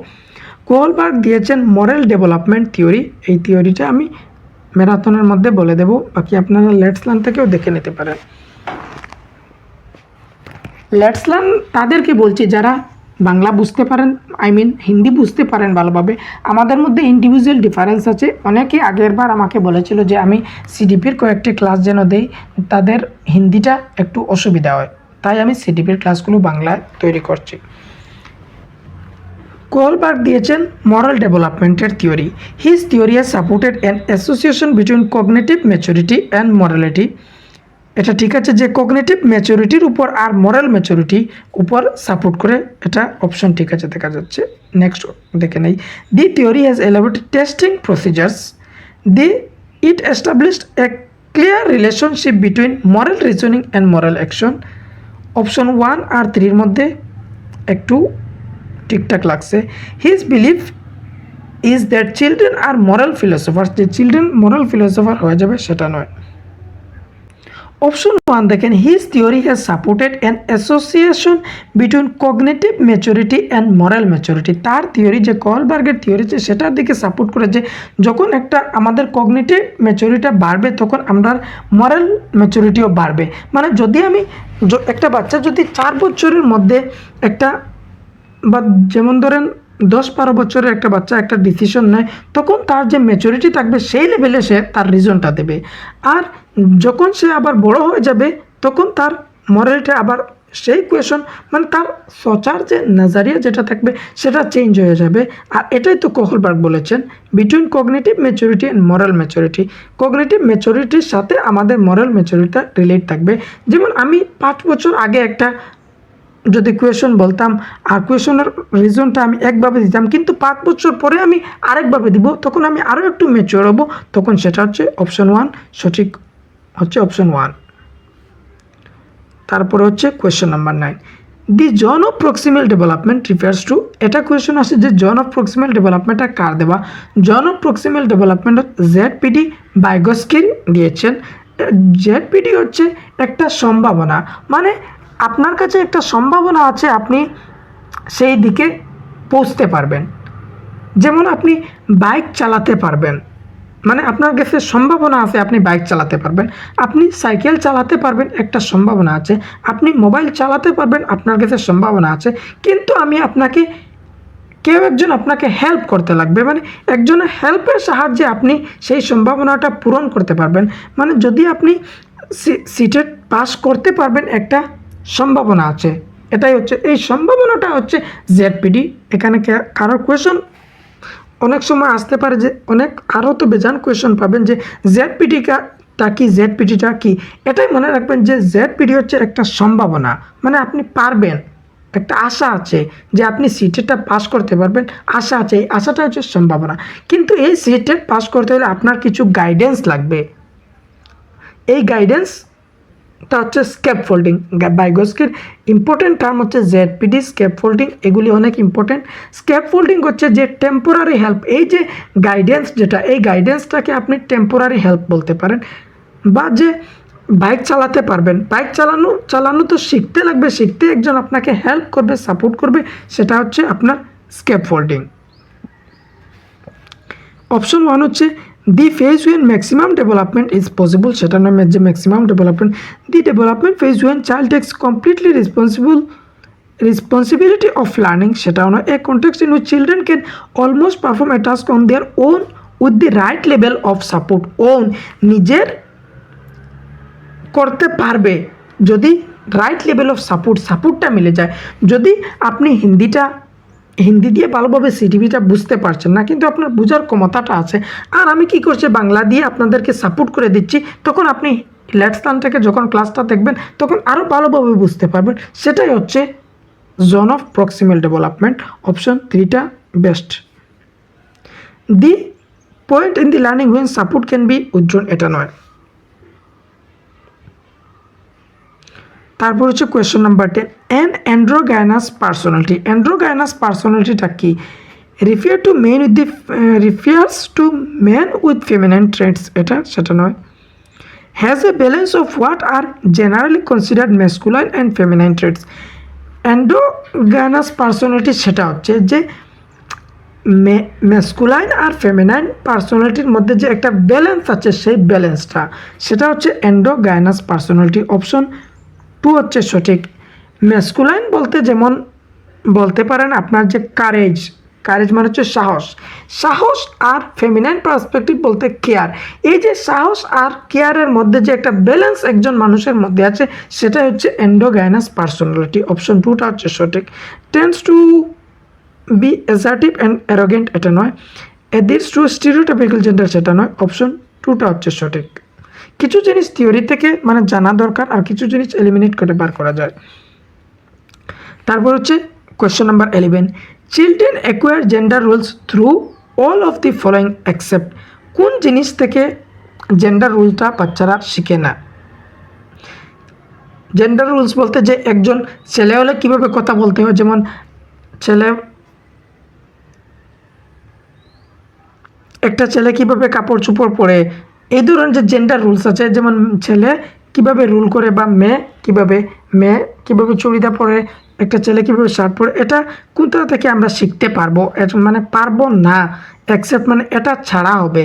কোহলবার্গ দিয়েছেন মরাল ডেভেলপমেন্ট থিওরি। এই থিওরিটা আমি ম্যারাথনের মধ্যে বলে দেব, বাকি আপনারা লেটস লার্ন থেকেও দেখে নিতে পারেন। লেটস লার্ন তাদেরকে বলছি যারা বাংলা বুঝতে পারেন, হিন্দি বুঝতে পারেন ভালোভাবে। আমাদের মধ্যে ইন্ডিভিজুয়াল ডিফারেন্স আছে। অনেকে আগের বার আমাকে বলেছিল যে আমি সিডিপির কয়েকটি ক্লাস যেন দেই, তাদের হিন্দিটা একটু অসুবিধা হয়, তাই আমি সিডিপির ক্লাসগুলো বাংলায় তৈরি করছি। কোলবার্গ দিয়েছেন মরাল ডেভেলপমেন্টের theory. His theory has supported an association between cognitive maturity and morality. এটা ঠিক আছে যে কগনিটিভ ম্যাচুরিটির উপর আর মরাল ম্যাচুরিটি উপর সাপোর্ট করে, এটা অপশন ঠিক আছে দেখা যাচ্ছে। নেক্সট দেখে নেই। The theory has elaborated testing procedures. It established a clear relationship between moral reasoning and moral action. Option 1 আর 3 মধ্যে একটু ঠিকঠাক লাগছে। His believe is that children are moral philosopher, যে চিলড্রেন মরাল ফিলোসফার হয়ে যাবে সেটা নয়। অপশন 1 দেখেন, his theory has supported an association between cognitive maturity and moral maturity. তার থিওরি, যে কোলবার্গের থিওরি, যে সেটার দিকে সাপোর্ট করে যে যখন আমাদের কগনিটিভ ম্যাচুরিটি বাড়বে তখন আমরা মরাল ম্যাচুরিটিও বাড়বে। মানে যদি একটা বাচ্চা যদি 4 বছরের মধ্যে বা যেমন ধরেন 10-12 বছরের একটা বাচ্চা একটা ডিসিশন নেয়, তখন তার যে ম্যাচুরিটি থাকবে সেই লেভেলে সে তার রিজনটা দেবে। আর যখন সে আবার বড় হয়ে যাবে তখন তার মরালিটি আবার সেই কোয়েশন, মানে তার সোচার যে নজরিয়া যেটা থাকবে সেটা চেঞ্জ হয়ে যাবে। আর এটাই তো কোলবার্গ বলেছেন, between cognitive maturity and moral maturity. Cognitive ম্যাচুরিটির সাথে আমাদের মরাল ম্যাচুরিটিটা রিলেট থাকবে। যেমন আমি 5 বছর আগে একটা যদি কোয়েশন বলতাম আর কোয়েশনের রিজনটা আমি একভাবে দিতাম, কিন্তু 5 বছর পরে আমি আরেকভাবে দিব, তখন আমি আরও একটু ম্যাচিওর হব, তখন সেটা হচ্ছে অপশন 1, সঠিক হচ্ছে অপশন 1। তারপরে হচ্ছে question number 9, the zone of proximal development refers to. এটা কোয়েশন আছে যে জোন অফ প্রক্সিমাল ডেভেলপমেন্টটা কার দেওয়া। Zone of proximal development ZPD ভাইগস্কির দিয়েছেন। জেডপিডি হচ্ছে একটা সম্ভাবনা, মানে আপনার কাছে একটা সম্ভাবনা আছে, আপনি সেই দিকে পৌঁছতে পারবেন। যেমন আপনি বাইক চালাতে পারবেন, মানে আপনার কাছে সম্ভাবনা আছে আপনি বাইক চালাতে পারবেন। আপনি সাইকেল চালাতে পারবেন, একটা সম্ভাবনা আছে। আপনি মোবাইল চালাতে পারবেন, আপনার কাছে সম্ভাবনা আছে। কিন্তু কেউ একজন আপনাকে হেল্প করতে লাগবে, মানে একজনের হেল্পের সাহায্যে আপনি সেই সম্ভাবনাটা পূরণ করতে পারবেন। মানে যদি আপনি সিটেট পাস করতে পারবেন, একটা সম্ভাবনা আছে, এটাই হচ্ছে এই সম্ভাবনাটা হচ্ছে জেডপিডি। এখানে কারোর কোয়েশন অনেক সময় আসতে পারে যে আরও তো বেজান কোয়েশন পাবেন যে জেডপিডিটা কি, জেডপিডিটা কি। এটাই মনে রাখবেন যে জেডপিডি হচ্ছে একটা সম্ভাবনা, মানে আপনি পারবেন, একটা আশা আছে যে আপনি সিটেটটা পাস করতে পারবেন, আশা আছে, এই আশাটা হচ্ছে সম্ভাবনা। কিন্তু এই সিটেট পাস করতে হলে আপনার কিছু গাইডেন্স লাগবে। এই গাইডেন্সটা হচ্ছে স্ক্যাপফোল্ডিং। ভাইগস্কির ইম্পর্টেন্ট টার্ম হচ্ছে জেডপিডি, স্ক্যাপফোল্ডিং, এগুলি অনেক ইম্পর্টেন্ট। স্ক্যাপফোল্ডিং হচ্ছে যে টেম্পোরারি হেল্প, এই যে গাইডেন্স যেটা, এই গাইডেন্সটাকে আপনি টেম্পোরারি হেল্প বলতে পারেন। বা যে বাইক চালাতে পারবেন, বাইক চালানো তো শিখতে লাগবে, শিখতে একজন আপনাকে হেল্প করবে, সাপোর্ট করবে, সেটা হচ্ছে আপনার স্ক্যাপফোল্ডিং। অপশন 1 হচ্ছে the phase when maximum development is possible, সেটা নামে যে maximum development. The development phase when child takes completely responsibility of learning, সেটাও নয়। A context in which children can almost perform a task on their own with the right level of support. নিজের করতে পারবে যদি right level of সাপোর্টটা মিলে যায়। যদি আপনি হিন্দি দিয়ে ভালোভাবে সিডিপিটা বুঝতে পারছেন না, কিন্তু আপনার বোঝার ক্ষমতাটা আছে, আর আমি কি করছি বাংলা দিয়ে আপনাদেরকে সাপোর্ট করে দিচ্ছি, তখন আপনি লেটস্থান থেকে যখন ক্লাসটা দেখবেন তখন আরও ভালোভাবে বুঝতে পারবেন। সেটাই হচ্ছে zone of proximal development. Option 3টা best. The point in the learning when support can be withdrawn, এটা নয়। তারপর হচ্ছে question number 10, an androgynous personality. Androgynous পার্সোনালিটিটা কি? Refers to man with feminine traits, সেটা নয়। Has a balance of what are generally considered masculine and feminine traits. Androgynous personality সেটা হচ্ছে যে ম্যাসকুলাইন আর ফেমিনাইন পার্সোনালিটির মধ্যে যে একটা ব্যালেন্স আছে, সেই ব্যালেন্সটা, সেটা হচ্ছে অ্যান্ড্রোগাইনাস পার্সোনালিটি। অপশন 2 হচ্ছে সঠিক। ম্যাসকুলাইন বলতে যেমন বলতে পারেন আপনার যে কারেজ, কারেজ মানে হচ্ছে সাহস, সাহস আর ফেমিনাইন পার্সপেক্টিভ বলতে কেয়ার। এই যে সাহস আর কেয়ারের মধ্যে যে একটা ব্যালেন্স একজন মানুষের মধ্যে আছে, সেটা হচ্ছে এন্ডোগাইনাস পার্সোনালিটি। অপশন 2টা হচ্ছে সঠিক। Tends to B assertive and arrogant, এটা নয়। অ্যাডিটস টু স্টিরিওটাইপিক্যাল জেন্ডার, সেটা নয়। অপশন 2টা হচ্ছে সঠিক। কিছু জিনিস থিওরি থেকে মানে জানা দরকার, আর কিছু জিনিস এলিমিনেট করে বার করা যায়। তারপর হচ্ছে question number 11, children acquire gender rules through all of the following accept. কোন জিনিস থেকে জেন্ডার রুলটা বাচ্চারা শিখে না? জেন্ডার রুলস বলতে যে একজন ছেলে হলে কীভাবে কথা বলতে হয়, যেমন একটা ছেলে কীভাবে কাপড় চোপড় পরে, এই ধরনের যে জেন্ডার রুলস আছে, যেমন ছেলে কীভাবে রুল করে বা মেয়ে কীভাবে চুড়িদার পরে, একটা ছেলে কীভাবে শার্ট পরে, এটা কোথা থেকে আমরা শিখতে পারবো? মানে পারবো না, অ্যাকসেপ্ট মানে এটা ছাড়া হবে,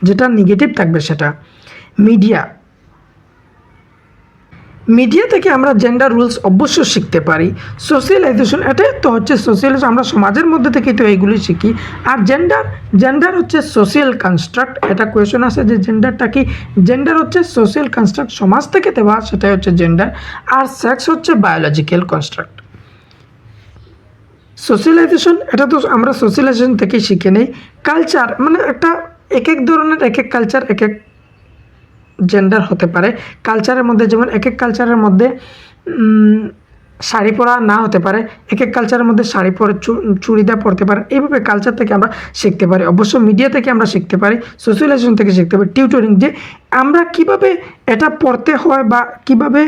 যেটা নেগেটিভ থাকবে সেটা। মিডিয়া থেকে আমরা জেন্ডার রুলস অবশ্যই শিখতে পারি। সোশ্যালাইজেশন, এটাই তো হচ্ছে সোশ্যালাইজেশন, আমরা সমাজের মধ্যে থেকেই তো এইগুলি শিখি। আর জেন্ডার হচ্ছে সোশ্যাল কনস্ট্রাক্ট। এটা কোয়েশন আছে যে জেন্ডারটা কি? জেন্ডার হচ্ছে সোশ্যাল কনস্ট্রাক্ট, সমাজ থেকে দেওয়া, সেটাই হচ্ছে জেন্ডার। আর সেক্স হচ্ছে বায়োলজিক্যাল কনস্ট্রাক্ট। সোশ্যালাইজেশন, এটা তো আমরা সোশ্যালাইজেশন থেকেই শিখে নেই। কালচার মানে একটা এক ধরনের এক কালচার এক জেন্ডার হতে পারে। কালচারের মধ্যে যেমন এক কালচারের মধ্যে শাড়ি পরা না হতে পারে, এক কালচারের মধ্যে শাড়ি পরে চুড়িদার পরতে পারে। এইভাবে কালচার থেকে আমরা শিখতে পারি। অবশ্য মিডিয়া থেকে আমরা শিখতে পারি, সোশ্যালাইজেশন থেকে শিখতে পারি, টিউটরিং, যে আমরা কিভাবে এটা পড়তে হয় বা কিভাবে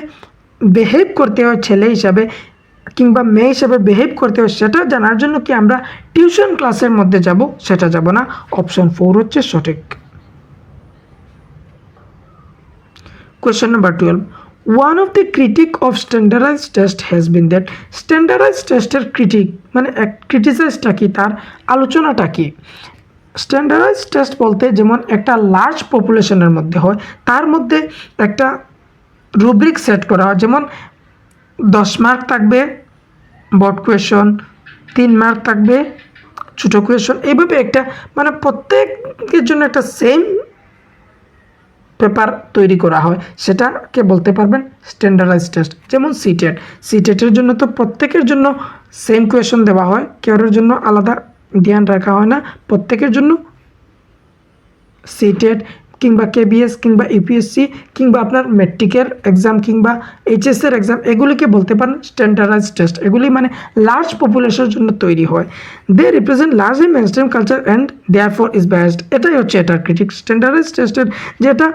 বিহেভ করতে হয় ছেলে হিসাবে কিংবা মেয়ে হিসাবে বিহেভ করতে হয়, সেটা জানার জন্য কি আমরা টিউশন ক্লাসের মধ্যে যাব? সেটা যাব না। অপশন 4 হচ্ছে সঠিক। Question number 12. One of the critic of standardized test has been that standardized tester critic মানে ক্রিটিসাইজটা কি, তার আলোচনাটা কি? স্ট্যান্ডার্ডাইজড টেস্ট বলতে যেমন একটা লার্জ পপুলেশনের মধ্যে হয়, তার মধ্যে একটা রুব্রিক সেট করা হয়, যেমন 10 মার্ক থাকবে বড় কোয়েশন, 3 মার্ক থাকবে ছোটো কোয়েশন, এইভাবে একটা মানে প্রত্যেকের জন্য একটা সেম পেপার তৈরি করা হয়, সেটাকে বলতে পারবেন স্ট্যান্ডার্ডাইজড টেস্ট। যেমন সিটেটের জন্য তো প্রত্যেকের জন্য সেম কোয়েশন দেওয়া হয়, কেউর জন্য আলাদা ধ্যান রাখা হয় না, প্রত্যেকের জন্য সিটেট কিংবা কেবিএস কিংবা ইউপিএসসি কিংবা আপনার মেট্রিকের এক্সাম কিংবা এইচএসের এক্সাম, এগুলিকে বলতে পারেন স্ট্যান্ডার্ডাইজড টেস্ট। এগুলি মানে লার্জ পপুলেশনের জন্য তৈরি হয়। They represent largely mainstream culture and therefore is biased. এটাই হচ্ছে এটার ক্রিটিক। স্ট্যান্ডার্ডাইজড টেস্টের যেটা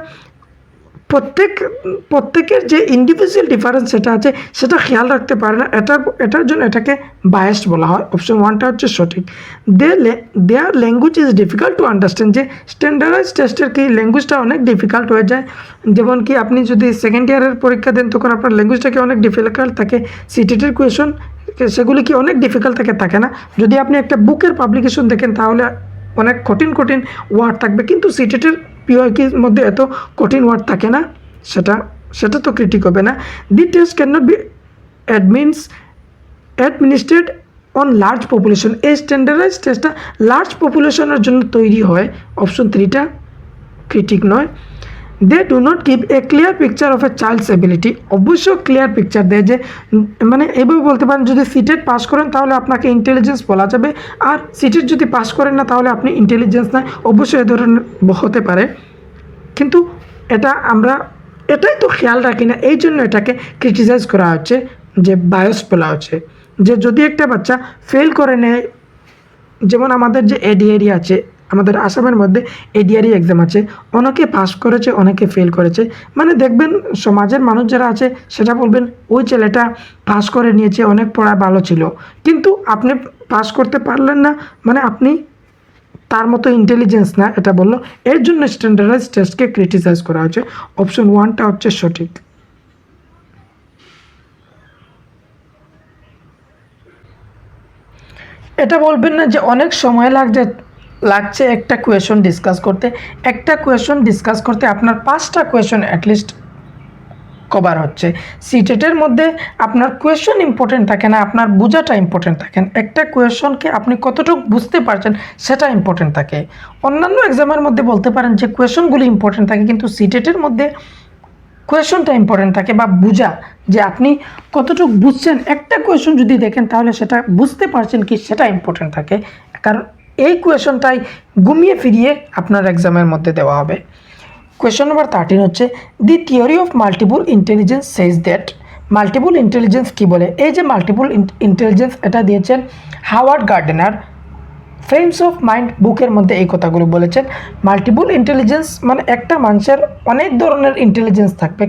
প্রত্যেকের যে ইন্ডিভিজুয়াল ডিফারেন্স সেটা আছে, সেটা খেয়াল রাখতে পারে না, এটার জন্য এটাকে বায়াসড বলা হয়। অপশন 1টা হচ্ছে সঠিক। Their language is difficult to understand, যে স্ট্যান্ডার্ডাইজড টেস্টের কি ল্যাঙ্গুয়েজটা অনেক ডিফিকাল্ট হয়ে যায়। যেমন কি আপনি যদি সেকেন্ড ইয়ারের পরীক্ষা দেন তখন আপনার ল্যাঙ্গুয়েজটাকে অনেক ডিফিকাল্ট থাকে, সিটেটের কোয়েশন সেগুলি কি অনেক ডিফিকাল্ট থাকে না। যদি আপনি একটা বুকের পাবলিকেশন দেখেন তাহলে অনেক কঠিন ওয়ার্ড থাকবে, কিন্তু সিটেটের পিওয়াইকির মধ্যে এত কঠিন ওয়ার্ড থাকে না, সেটা তো ক্রিটিক হবে না। The test can not be administered on large population. এই স্ট্যান্ডার্ডাইজ টেস্টটা লার্জ পপুলেশনের জন্য তৈরি হয়। অপশন 3টা ক্রিটিক নয়। They do not give a clear picture of a child's ability. অবশ্য ক্লিয়ার পিকচার দেয়, যে মানে এইভাবে বলতে পারেন যদি সিটেট পাস করেন তাহলে আপনাকে ইন্টেলিজেন্স বলা যাবে, আর সিটেট যদি পাস করেন না তাহলে আপনি ইন্টেলিজেন্স নয়। অবশ্যই এ ধরনের হতে পারে, কিন্তু এটাই তো খেয়াল রাখি না, এই জন্য এটাকে ক্রিটিসাইজ করা হচ্ছে, যে বায়োস বলা হচ্ছে। যে যদি একটা বাচ্চা ফেল করে নেয়, যেমন আমাদের যে এডিআরই আছে, আমাদের আসামের মধ্যে এডিআরই এক্সাম আছে, অনেকে পাস করেছে অনেকে ফেল করেছে, মানে দেখবেন সমাজের মানুষ যারা আছে সেটা বলবেন ওই ছেলেটা পাস করে নিয়েছে, অনেক পড়ায় ভালো ছিল, কিন্তু আপনি পাস করতে পারলেন না, মানে আপনি তার মতো ইন্টেলিজেন্স না, এটা বললো। এর জন্য স্ট্যান্ডার্ডাইজ টেস্টকে ক্রিটিসাইজ করা হচ্ছে। অপশন 1টা হচ্ছে সঠিক। এটা বলবেন না যে অনেক সময় লাগছে একটা কোয়েশন ডিসকাস করতে। একটা কোয়েশন ডিসকাস করতে আপনার 5টা কোয়েশন অ্যাটলিস্ট কভার হচ্ছে। সিটেটের মধ্যে আপনার কোয়েশন ইম্পর্টেন্ট থাকে না, আপনার বোঝাটা ইম্পর্টেন্ট থাকে। একটা কোয়েশনকে আপনি কতটুকু বুঝতে পারছেন সেটা ইম্পর্টেন্ট থাকে। অন্যান্য এক্সামের মধ্যে বলতে পারেন যে কোয়েশনগুলি ইম্পর্টেন্ট থাকে, কিন্তু সিটেটের মধ্যে কোয়েশনটা ইম্পর্টেন্ট থাকে বা বোঝা, যে আপনি কতটুকু বুঝছেন। একটা কোয়েশন যদি দেখেন তাহলে সেটা বুঝতে পারছেন কি সেটা ইম্পর্টেন্ট থাকে, কারণ এই কোয়েশনটাই ঘুমিয়ে ফিরিয়ে আপনার এক্সামের মধ্যে দেওয়া হবে। কোয়েশন নাম্বার 13 হচ্ছে দি theory of multiple intelligence says that. Multiple intelligence কি বলে? এই যে মাল্টিপল ইন্টেলিজেন্স এটা দিয়েছেন Howard gardener frames of mind বুকের মধ্যে এই কথাগুলো বলেছেন। মাল্টিপল ইন্টেলিজেন্স মানে একটা মানুষের অনেক ধরনের ইন্টেলিজেন্স থাকবে।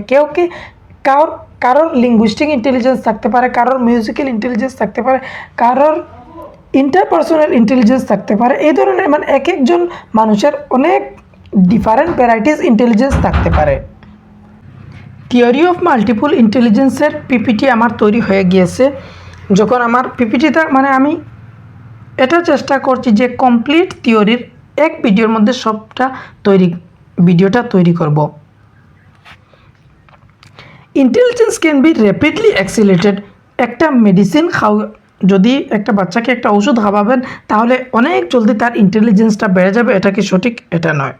কারোর লিঙ্গুইস্টিক ইন্টেলিজেন্স থাকতে পারে, কারোর মিউজিক্যাল ইন্টেলিজেন্স থাকতে পারে, কারোর ইন্টারপার্সোনাল ইন্টেলিজেন্স থাকতে পারে। এই ধরনের মানে এক একজন মানুষের অনেক ডিফারেন্ট ভ্যারাইটিস ইন্টেলিজেন্স থাকতে পারে। থিওরি অফ মাল্টিপল ইন্টেলিজেন্সের পিপিটি আমার তৈরি হয়ে গিয়েছে। যখন আমার পিপিটিটা মানে আমি এটা চেষ্টা করছি যে কমপ্লিট থিওরির এক ভিডিওর মধ্যে সবটা ভিডিওটা তৈরি করব। Intelligence can B rapidly অ্যাক্সিলেটেড। একটা মেডিসিন যদি একটা বাচ্চাকে একটা ওষুধ খাওয়াবেন তাহলে অনেক জলদি তার ইন্টেলিজেন্সটা বেড়ে যাবে, এটা কি সঠিক? এটা নয়।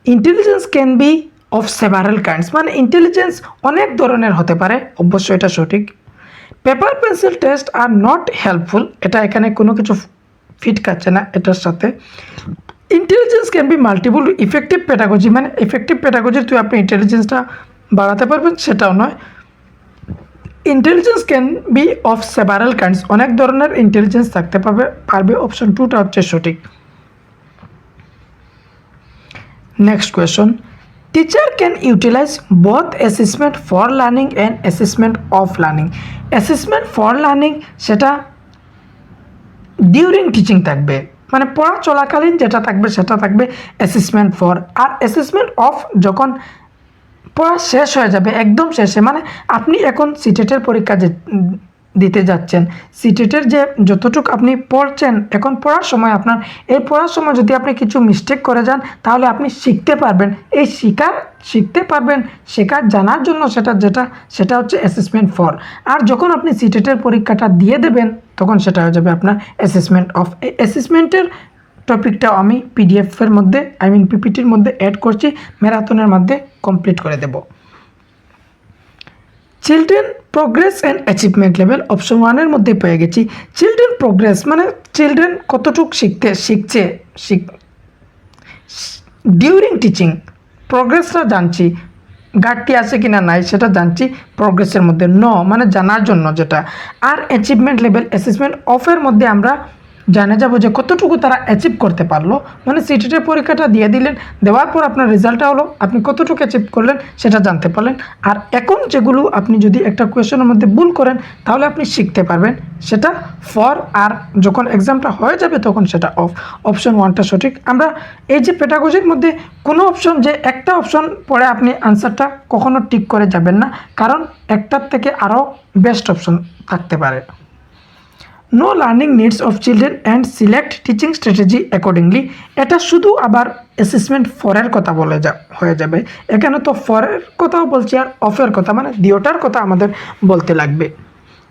Intelligence can be of several kinds, মানে ইন্টেলিজেন্স অনেক ধরনের হতে পারে, অবশ্যই এটা সঠিক। Paper pencil test are not helpful, এটা এখানে কোনো কিছু ফিট খাচ্ছে না এটার সাথে। Intelligence can be multiple effective pedagogy, মানে ইফেক্টিভ পেডাগজির তুই আপনি ইন্টেলিজেন্সটা বাড়াতে পারবেন, সেটাও নয়। Intelligence can be of several kinds, অনেক ধরনের ইন্টেলিজেন্স থাকতে পারবে। অপশন 2টা হচ্ছে সঠিক। Next question, teacher can utilise both assessment for learning and assessment of learning. Assessment for learning সেটা ডিউরিং টিচিং থাকবে, মানে পড়া চলাকালীন যেটা থাকবে সেটা থাকবে অ্যাসেসমেন্ট ফর। আর অ্যাসেসমেন্ট অফ যখন পড়া শেষ হয়ে যাবে, একদম শেষে, মানে আপনি এখন সিটেটের পরীক্ষা দিতে যাচ্ছেন, সিটেটের যে যতটুকু আপনি পড়ছেন এখন পড়ার সময় আপনার, এই পড়ার সময় যদি আপনি কিছু মিস্টেক করে যান তাহলে আপনি শিখতে পারবেন। এই শিখতে পারবেন, জানার জন্য সেটা হচ্ছে অ্যাসেসমেন্ট ফর। আর যখন আপনি সিটেটের পরীক্ষাটা দিয়ে দেবেন তখন সেটা হয়ে যাবে আপনার অ্যাসেসমেন্ট অফ। এই অ্যাসেসমেন্টের টপিকটাও আমি পিডিএফের মধ্যে পিপিটির মধ্যে অ্যাড করছি, ম্যারাথনের মধ্যে কমপ্লিট করে দেব। Children progress and achievement level, option 1-এর মধ্যে পেয়ে গেছি। চিলড্রেন প্রোগ্রেস মানে চিলড্রেন কতটুকু শিখছে ডিউরিং টিচিং, প্রোগ্রেসটা জানছি, ঘাটতি আছে কি না নাই সেটা জানছি প্রোগ্রেসের মধ্যে, মানে জানার জন্য যেটা। আর অ্যাচিভমেন্ট লেভেল অ্যাসেসমেন্ট অফের মধ্যে আমরা জানে যাব যে কতটুকু তারা অ্যাচিভ করতে পারলো, মানে সিটেটের পরীক্ষাটা দিয়ে দিলেন, দেওয়ার পর আপনার রেজাল্টটা হলো আপনি কতটুকু অ্যাচিভ করলেন সেটা জানতে পারলেন। আর এখন যেগুলো আপনি যদি একটা কোয়েশনের মধ্যে ভুল করেন তাহলে আপনি শিখতে পারবেন, সেটা ফর। আর যখন এক্সামটা হয়ে যাবে তখন সেটা অফ। অপশন 1টা সঠিক। আমরা এই যে পেডাগজির মধ্যে কোনো অপশন, যে একটা অপশন পড়ে আপনি আনসারটা কখনো ঠিক করে যাবেন না, কারণ একটার থেকে আরও বেস্ট অপশন থাকতে পারে। Know learning needs of children and select teaching strategy accordingly, এটা শুধু আবার অ্যাসেসমেন্ট ফরের কথা হয়ে যাবে। এখানে তো ফরের কথাও বলছি আর অফের কথা, মানে দুটোটার কথা আমাদের বলতে লাগবে।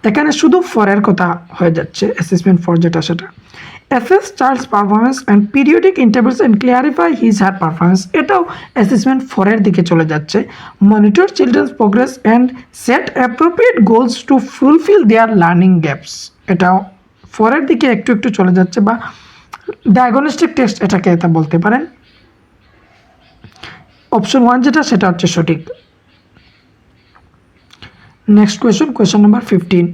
এখানে শুধু ফরের কথা হয়ে যাচ্ছে, অ্যাসেসমেন্ট ফর যেটা সেটা। Assess child's performance and periodic intervals and clarify his her performance, এটাও অ্যাসেসমেন্ট ফরের দিকে চলে যাচ্ছে। Monitor children's progress and set appropriate goals to fulfil their learning gaps, এটাও ফরের দিকে একটু চলে যাচ্ছে, বা ডায়াগনস্টিক টেস্ট এটাকে এটা বলতে পারেন। অপশন 1 যেটা সেটা হচ্ছে সঠিক। Next question number 15,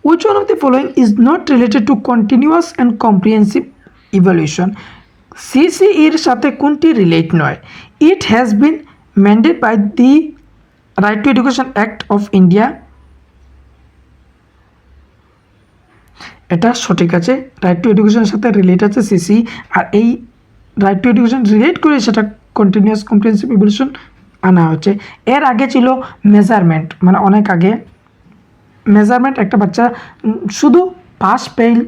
which one of the following is not related to continuous and comprehensive evaluation? CCEর সাথে কোনটি রিলেট নয়? It has been mandated by the Right to Education Act of India, এটা সঠিক আছে। রাইট টু এডুকেশনের সাথে relate আছে CC, আর এই রাইট টু এডুকেশন রিলেট করে সেটা কন্টিনিউয়াস কম্প্রিহেনসিভ ইভ্যালুয়েশন আনা হচ্ছে। এর আগে ছিল মেজারমেন্ট, মানে অনেক আগে মেজারমেন্ট, একটা বাচ্চা শুধু পাস ফেল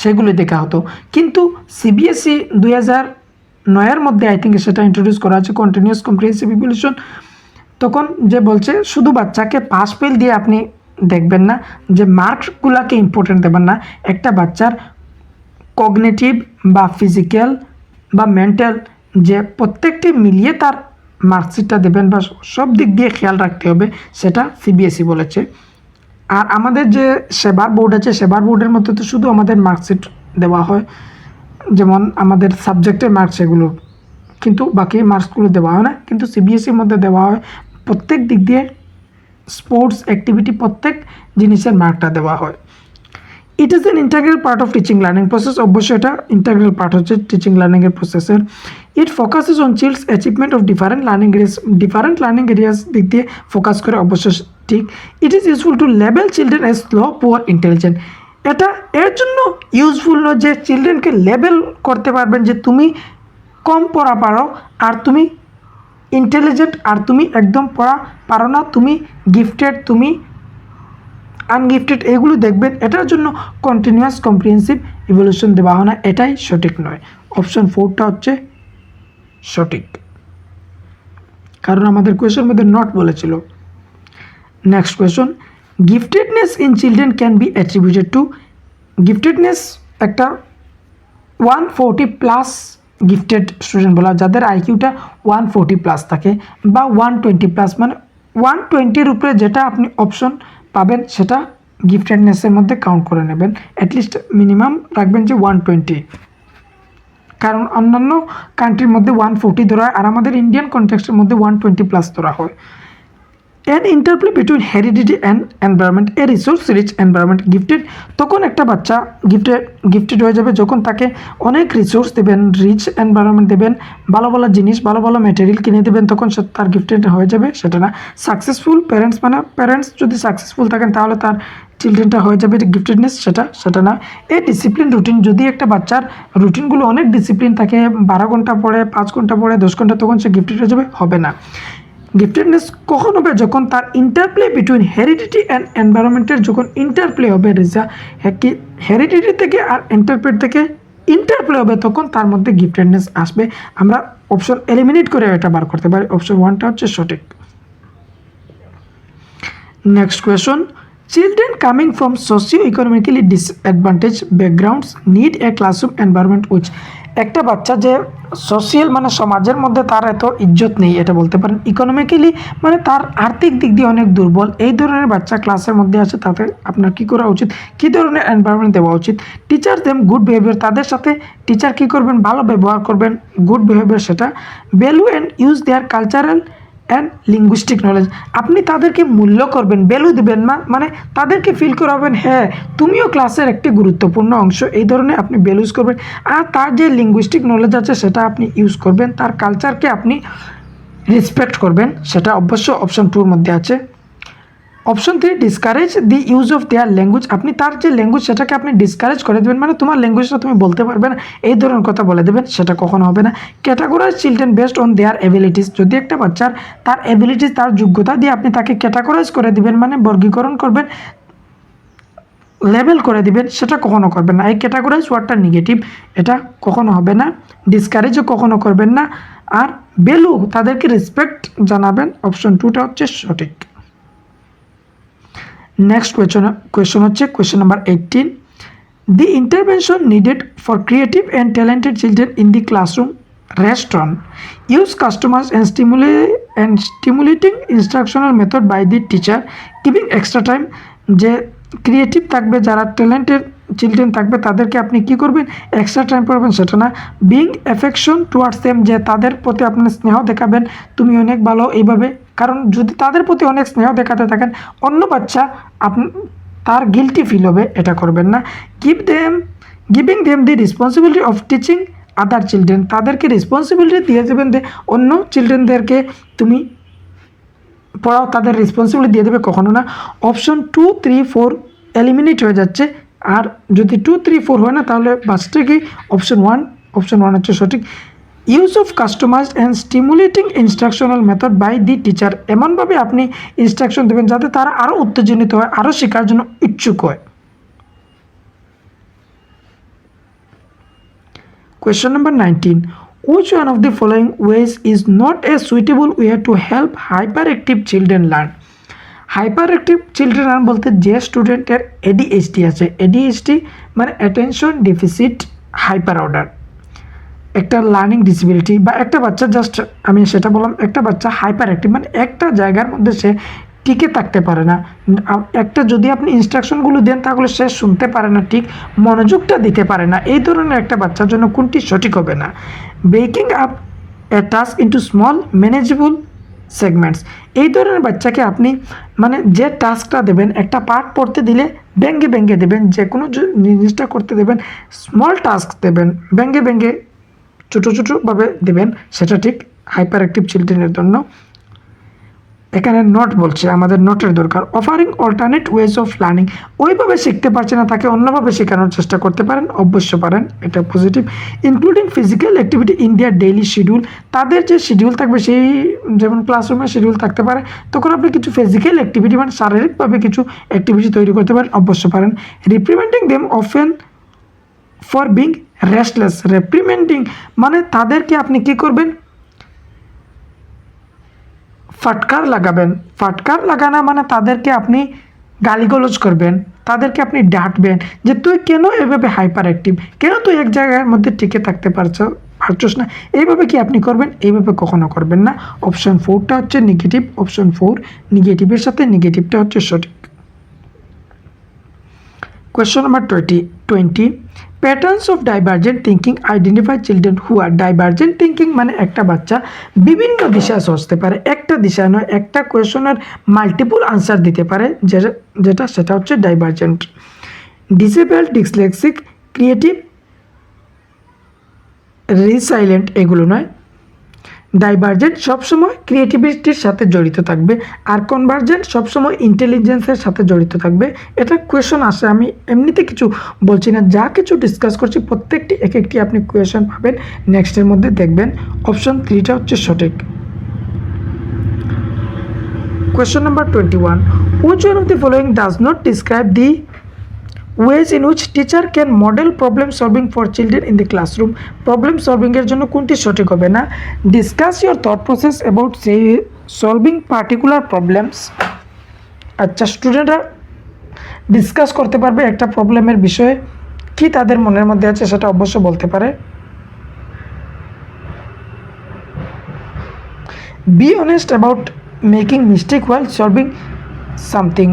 সেগুলো দেখা হতো, কিন্তু সিবিএসই 2009-এর মধ্যে আই থিঙ্ক সেটা ইন্ট্রোডিউস করা হচ্ছে কন্টিনিউয়াস কম্প্রিহেনসিভ ইভ্যালুয়েশন। তো তখন যে বলছে শুধু বাচ্চাকে পাস ফেল দিয়ে আপনি দেখবেন না, যে মার্কসগুলোকে ইম্পর্টেন্ট দেবেন না, একটা বাচ্চার কগনিটিভ বা ফিজিক্যাল বা মেন্টাল যে প্রত্যেকটি মিলিয়ে তার মার্কশিটটা দেবেন বা সব দিক দিয়ে খেয়াল রাখতে হবে, সেটা সিবিএসই বলেছে। আর আমাদের যে সেবার বোর্ড আছে, সেবার বোর্ডের মধ্যে তো শুধু আমাদের মার্কশিট দেওয়া হয়, যেমন আমাদের সাবজেক্টের মার্কস এগুলো, কিন্তু বাকি মার্কসগুলো দেওয়া হয় না। কিন্তু সিবিএসইর মধ্যে দেওয়া হয় প্রত্যেক দিক দিয়ে, স্পোর্টস অ্যাক্টিভিটি প্রত্যেক জিনিসের মার্কটা দেওয়া হয়। It is an integral part of teaching learning process, অবশ্যই এটা ইন্টাগ্রাল পার্ট হচ্ছে টিচিং লার্নিংয়ের প্রসেসের। It focuses on children's achievement of different learning areas দিক দিয়ে ফোকাস করে, অবশ্যই ঠিক। It is useful to label children as slow, poor, intelligent. এটা এর জন্য ইউজফুল নয় যে চিলড্রেনকে লেবেল করতে পারবেন যে তুমি কম পড়া পারো, আর তুমি ইন্টেলিজেন্ট, আর তুমি একদম পড়া পারো না, তুমি গিফটেড, তুমি আনগিফটেড, এগুলো দেখবেন। এটার জন্য কন্টিনিউয়াস কম্প্রিহেন্সিভ ইভলিউশন দেওয়া হয় না, এটাই সঠিক নয়। অপশন 4টা হচ্ছে সঠিক, কারণ আমাদের কোয়েশনের মধ্যে নট বলেছিল। Next question, giftedness in children can be attributed to. Giftedness একটা 140+ গিফটেড স্টুডেন্ট বলা, যাদের আইকিউটা 140+ থাকে বা 120+, মানে 120-র উপরে যেটা আপনি অপশন পাবেন সেটা গিফটেডনেসের মধ্যে কাউন্ট করে নেবেন। অ্যাটলিস্ট মিনিমাম রাখবেন যে 120, কারণ অন্যান্য কান্ট্রির মধ্যে 140 ধরা হয়, আর আমাদের ইন্ডিয়ান কনটেক্সটের মধ্যে 120+ ধরা হয়। An interplay between heredity and environment, a resource rich environment. Gifted, তখন একটা বাচ্চা গিফটেড হয়ে যাবে যখন তাকে অনেক রিসোর্স দেবেন, রিচ এনভায়রনমেন্ট দেবেন, ভালো ভালো জিনিস, ভালো ভালো ম্যাটেরিয়াল কিনে দেবেন, তখন সে তার গিফটেড হয়ে যাবে, সেটা না। সাকসেসফুল প্যারেন্টস, মানে প্যারেন্টস যদি সাকসেসফুল থাকেন তাহলে তার চিলড্রেনটা হয়ে যাবে গিফটেডনেস, সেটা না। এই ডিসিপ্লিন রুটিন, যদি একটা বাচ্চার রুটিনগুলো অনেক ডিসিপ্লিন থাকে, 12 ঘন্টা পড়ে, 5 ঘন্টা পড়ে, 10 ঘন্টা, তখন সে গিফটেড হয়ে যাবে, হবে না। গিফটেডনেস কখন হবে? যখন তার ইন্টারপ্লে বিটুইন হেরিডিটি অ্যান্ড এনভায়রনমেন্টের যখন ইন্টারপ্লে হবে, হেরিডিটি থেকে আর ইন্টারপ্লে থেকে ইন্টারপ্লে হবে, তখন তার মধ্যে গিফটেডনেস আসবে। আমরা অপশন এলিমিনেট করে এটা বার করতে পারি, অপশন 1টা হচ্ছে সঠিক। Next question, children coming from socio economically disadvantage backgrounds need a classroom environment which. একটা বাচ্চা যে সোশিয়াল, মানে সমাজের মধ্যে তার এত ইজ্জত নেই, এটা বলতে পারেন। ইকোনমিক্যালি মানে তার আর্থিক দিক দিয়ে অনেক দুর্বল, এই ধরনের বাচ্চা ক্লাসের মধ্যে আছে, তাতে আপনার কী করা উচিত, কী ধরনের এনভায়রনমেন্ট দেওয়া উচিত? টিচার দেম গুড বিহেভিয়ার, তাদের সাথে টিচার কী করবেন, ভালো ব্যবহার করবেন, গুড বিহেভিয়ার সেটা। Value and use their cultural and linguistic knowledge, আপনি তাদেরকে মূল্য করবেন, ভ্যালু দেবেন না, মানে তাদেরকে ফিল করাবেন হ্যাঁ তুমিও ক্লাসের একটি গুরুত্বপূর্ণ অংশ, এই ধরনের আপনি ভ্যালুজ করবেন। আর তার যে লিঙ্গুইস্টিক নলেজ আছে সেটা আপনি ইউজ করবেন, তার কালচারকে আপনি রেসপেক্ট করবেন, সেটা অবশ্য অপশন 2-র মধ্যে আছে। Option 3, discourage the use of their language, আপনি তার যে ল্যাঙ্গুয়েজ সেটাকে আপনি ডিসকারেজ করে দেবেন, মানে তোমার ল্যাঙ্গুয়েজটা তুমি বলতে পারবে না, এই ধরনের কথা বলে দেবেন, সেটা কখনো হবে না। Categorise children based on their abilities, যদি একটা বাচ্চার তার অ্যাবিলিটিস, তার যোগ্যতা দিয়ে আপনি তাকে ক্যাটাগরাইজ করে দিবেন, মানে বর্গীকরণ করবেন, লেবেল করে দিবেন, সেটা কখনো করবেন না। এই ক্যাটাগরাইজ ওয়ার্ডটা নেগেটিভ, এটা কখনো হবে না। ডিসকারেজও কখনো করবেন না। আর ভ্যালু, তাদেরকে রেসপেক্ট জানাবেন, অপশন 2টা হচ্ছে সঠিক। নেক্সট কোয়েশন হচ্ছে question number 18, the intervention needed for creative and talented children in the classroom rest on use customise and stimulating instructional method by the teacher, giving extra time. যে creative থাকবে, যারা talented children থাকবে, তাদেরকে আপনি কী করবেন, extra time পাবেন, সেটা না। বিং অ্যাফেকশন টুয়ার্ডস দেম, যে তাদের প্রতি আপনি স্নেহ দেখাবেন, তুমি অনেক ভালো, এইভাবে। কারণ যদি তাদের প্রতি অনেক স্নেহ দেখাতে থাকেন, অন্য বাচ্চা তার গিলটি ফিল হবে, এটা করবেন না। Giving them the responsibility of teaching other children, তাদেরকে রেসপন্সিবিলিটি দিয়ে দেবেন যে অন্য চিলড্রেনদেরকে তুমি পড়াও, তাদের রেসপন্সিবিলিটি দিয়ে দেবে, কখনো না। অপশন 2, 3, 4 এলিমিনেট হয়ে যাচ্ছে, আর যদি 2, 3, 4 হয় না তাহলে বাঁচতে কি অপশন 1 হচ্ছে সঠিক। Use of customised and stimulating instructional method by the teacher, এমনভাবে আপনি ইনস্ট্রাকশন দেবেন যাতে তারা আরও উত্তেজিত হয়, আরও শেখার জন্য ইচ্ছুক হয়। Question number 19, Which one of the following ways is not a suitable way to help hyperactive children learn? Hyper children বলতে যে স্টুডেন্টের এডিএইচডি আছে, এডিএইচডি মানে অ্যাটেনশন ডেফিসিট হাইপার অর্ডার, একটা লার্নিং ডিসেবিলিটি বা একটা বাচ্চা জাস্ট আমি সেটা বললাম একটা বাচ্চা হাইপার অ্যাক্টিভ মানে একটা জায়গার মধ্যে সে টিকে থাকতে পারে না, একটা যদি আপনি ইনস্ট্রাকশনগুলো দেন তাহলে সে শুনতে পারে না, ঠিক মনোযোগটা দিতে পারে না, এই ধরনের একটা বাচ্চার জন্য কোনটি সঠিক হবে না? ব্রেকিং আপ এ task into small manageable segments, এই ধরনের বাচ্চাকে আপনি মানে যে টাস্কটা দেবেন একটা পার্ট পড়তে দিলে ব্যঙ্গে ব্যঙ্গে দেবেন, যে কোনো জিনিসটা করতে দেবেন স্মল টাস্ক দেবেন, ব্যঙ্গে ব্যঙ্গে ছোটো ছোটোভাবে দেবেন, সেটা ঠিক হাইপার অ্যাক্টিভ চিলড্রেনের জন্য। এখানে নট বলছে, আমাদের নটের দরকার। Offering alternate ways of learning, ওইভাবে শিখতে পারছে না তাকে অন্যভাবে শেখানোর চেষ্টা করতে পারেন, অবশ্য পারেন, এটা positive. Including physical activity in their daily schedule, তাদের যে শিডিউল থাকবে সেই যেমন ক্লাসরুমের শিডিউল থাকতে পারে, তখন আপনি কিছু ফিজিক্যাল অ্যাক্টিভিটি মানে শারীরিকভাবে কিছু অ্যাক্টিভিটি তৈরি করতে পারেন, অবশ্য পারেন। Reprimanding them often for being restless, reprimanding মানে তাদেরকে আপনি কী করবেন, ফাটকার লাগাবেন, ফাটকার লাগানো মানে তাদেরকে আপনি গালিগালাজ করবেন, তাদেরকে আপনি ডাঁটবেন যে তুই কেন এভাবে হাইপার অ্যাক্টিভ, কেন তুই এক জায়গার মধ্যে টিকে থাকতে পারছস না, এইভাবে কি আপনি করবেন? এইভাবে কখনো করবেন না। অপশন 4টা হচ্ছে নেগেটিভ, অপশন 4 নেগেটিভের সাথে নেগেটিভটা হচ্ছে সঠিক। Question number 20. Patterns of divergent thinking identify children who are divergent thinking মানে একটা বাচ্চা বিভিন্ন দিশায় সোচতে পারে, একটা দিশায় নয়, একটা কোয়েশনের মাল্টিপল আনসার দিতে পারে, সেটা হচ্ছে ডাইভারজেন্ট। ডিসেবলড, ডিসলেক্সিক, ক্রিয়েটিভ, রিসাইলেন্ট এগুলো নয়। ডাইভারজেন্ট সবসময় ক্রিয়েটিভিটির সাথে জড়িত থাকবে, আর কনভার্জেন্ট সবসময় ইন্টেলিজেন্সের সাথে জড়িত থাকবে। এটা কোয়েশন আসে, আমি এমনিতে কিছু বলছি না, যা কিছু ডিসকাস করছি প্রত্যেকটি এক একটি আপনি কোয়েশন পাবেন নেক্সটের মধ্যে দেখবেন। অপশন 3টা হচ্ছে সঠিক। Question number 21. Which one of the following does not describe the ways in which teacher can model problem solving for children in the classroom? Problem সলভিংয়ের জন্য কোনটি সঠিক হবে না? Discuss your thought process about solving particular problems. আচ্ছা, স্টুডেন্টরা discuss করতে পারবে একটা প্রবলেমের বিষয়ে, কি তাদের মনের মধ্যে আছে সেটা অবশ্য বলতে পারে। Be honest about making mistake while solving something,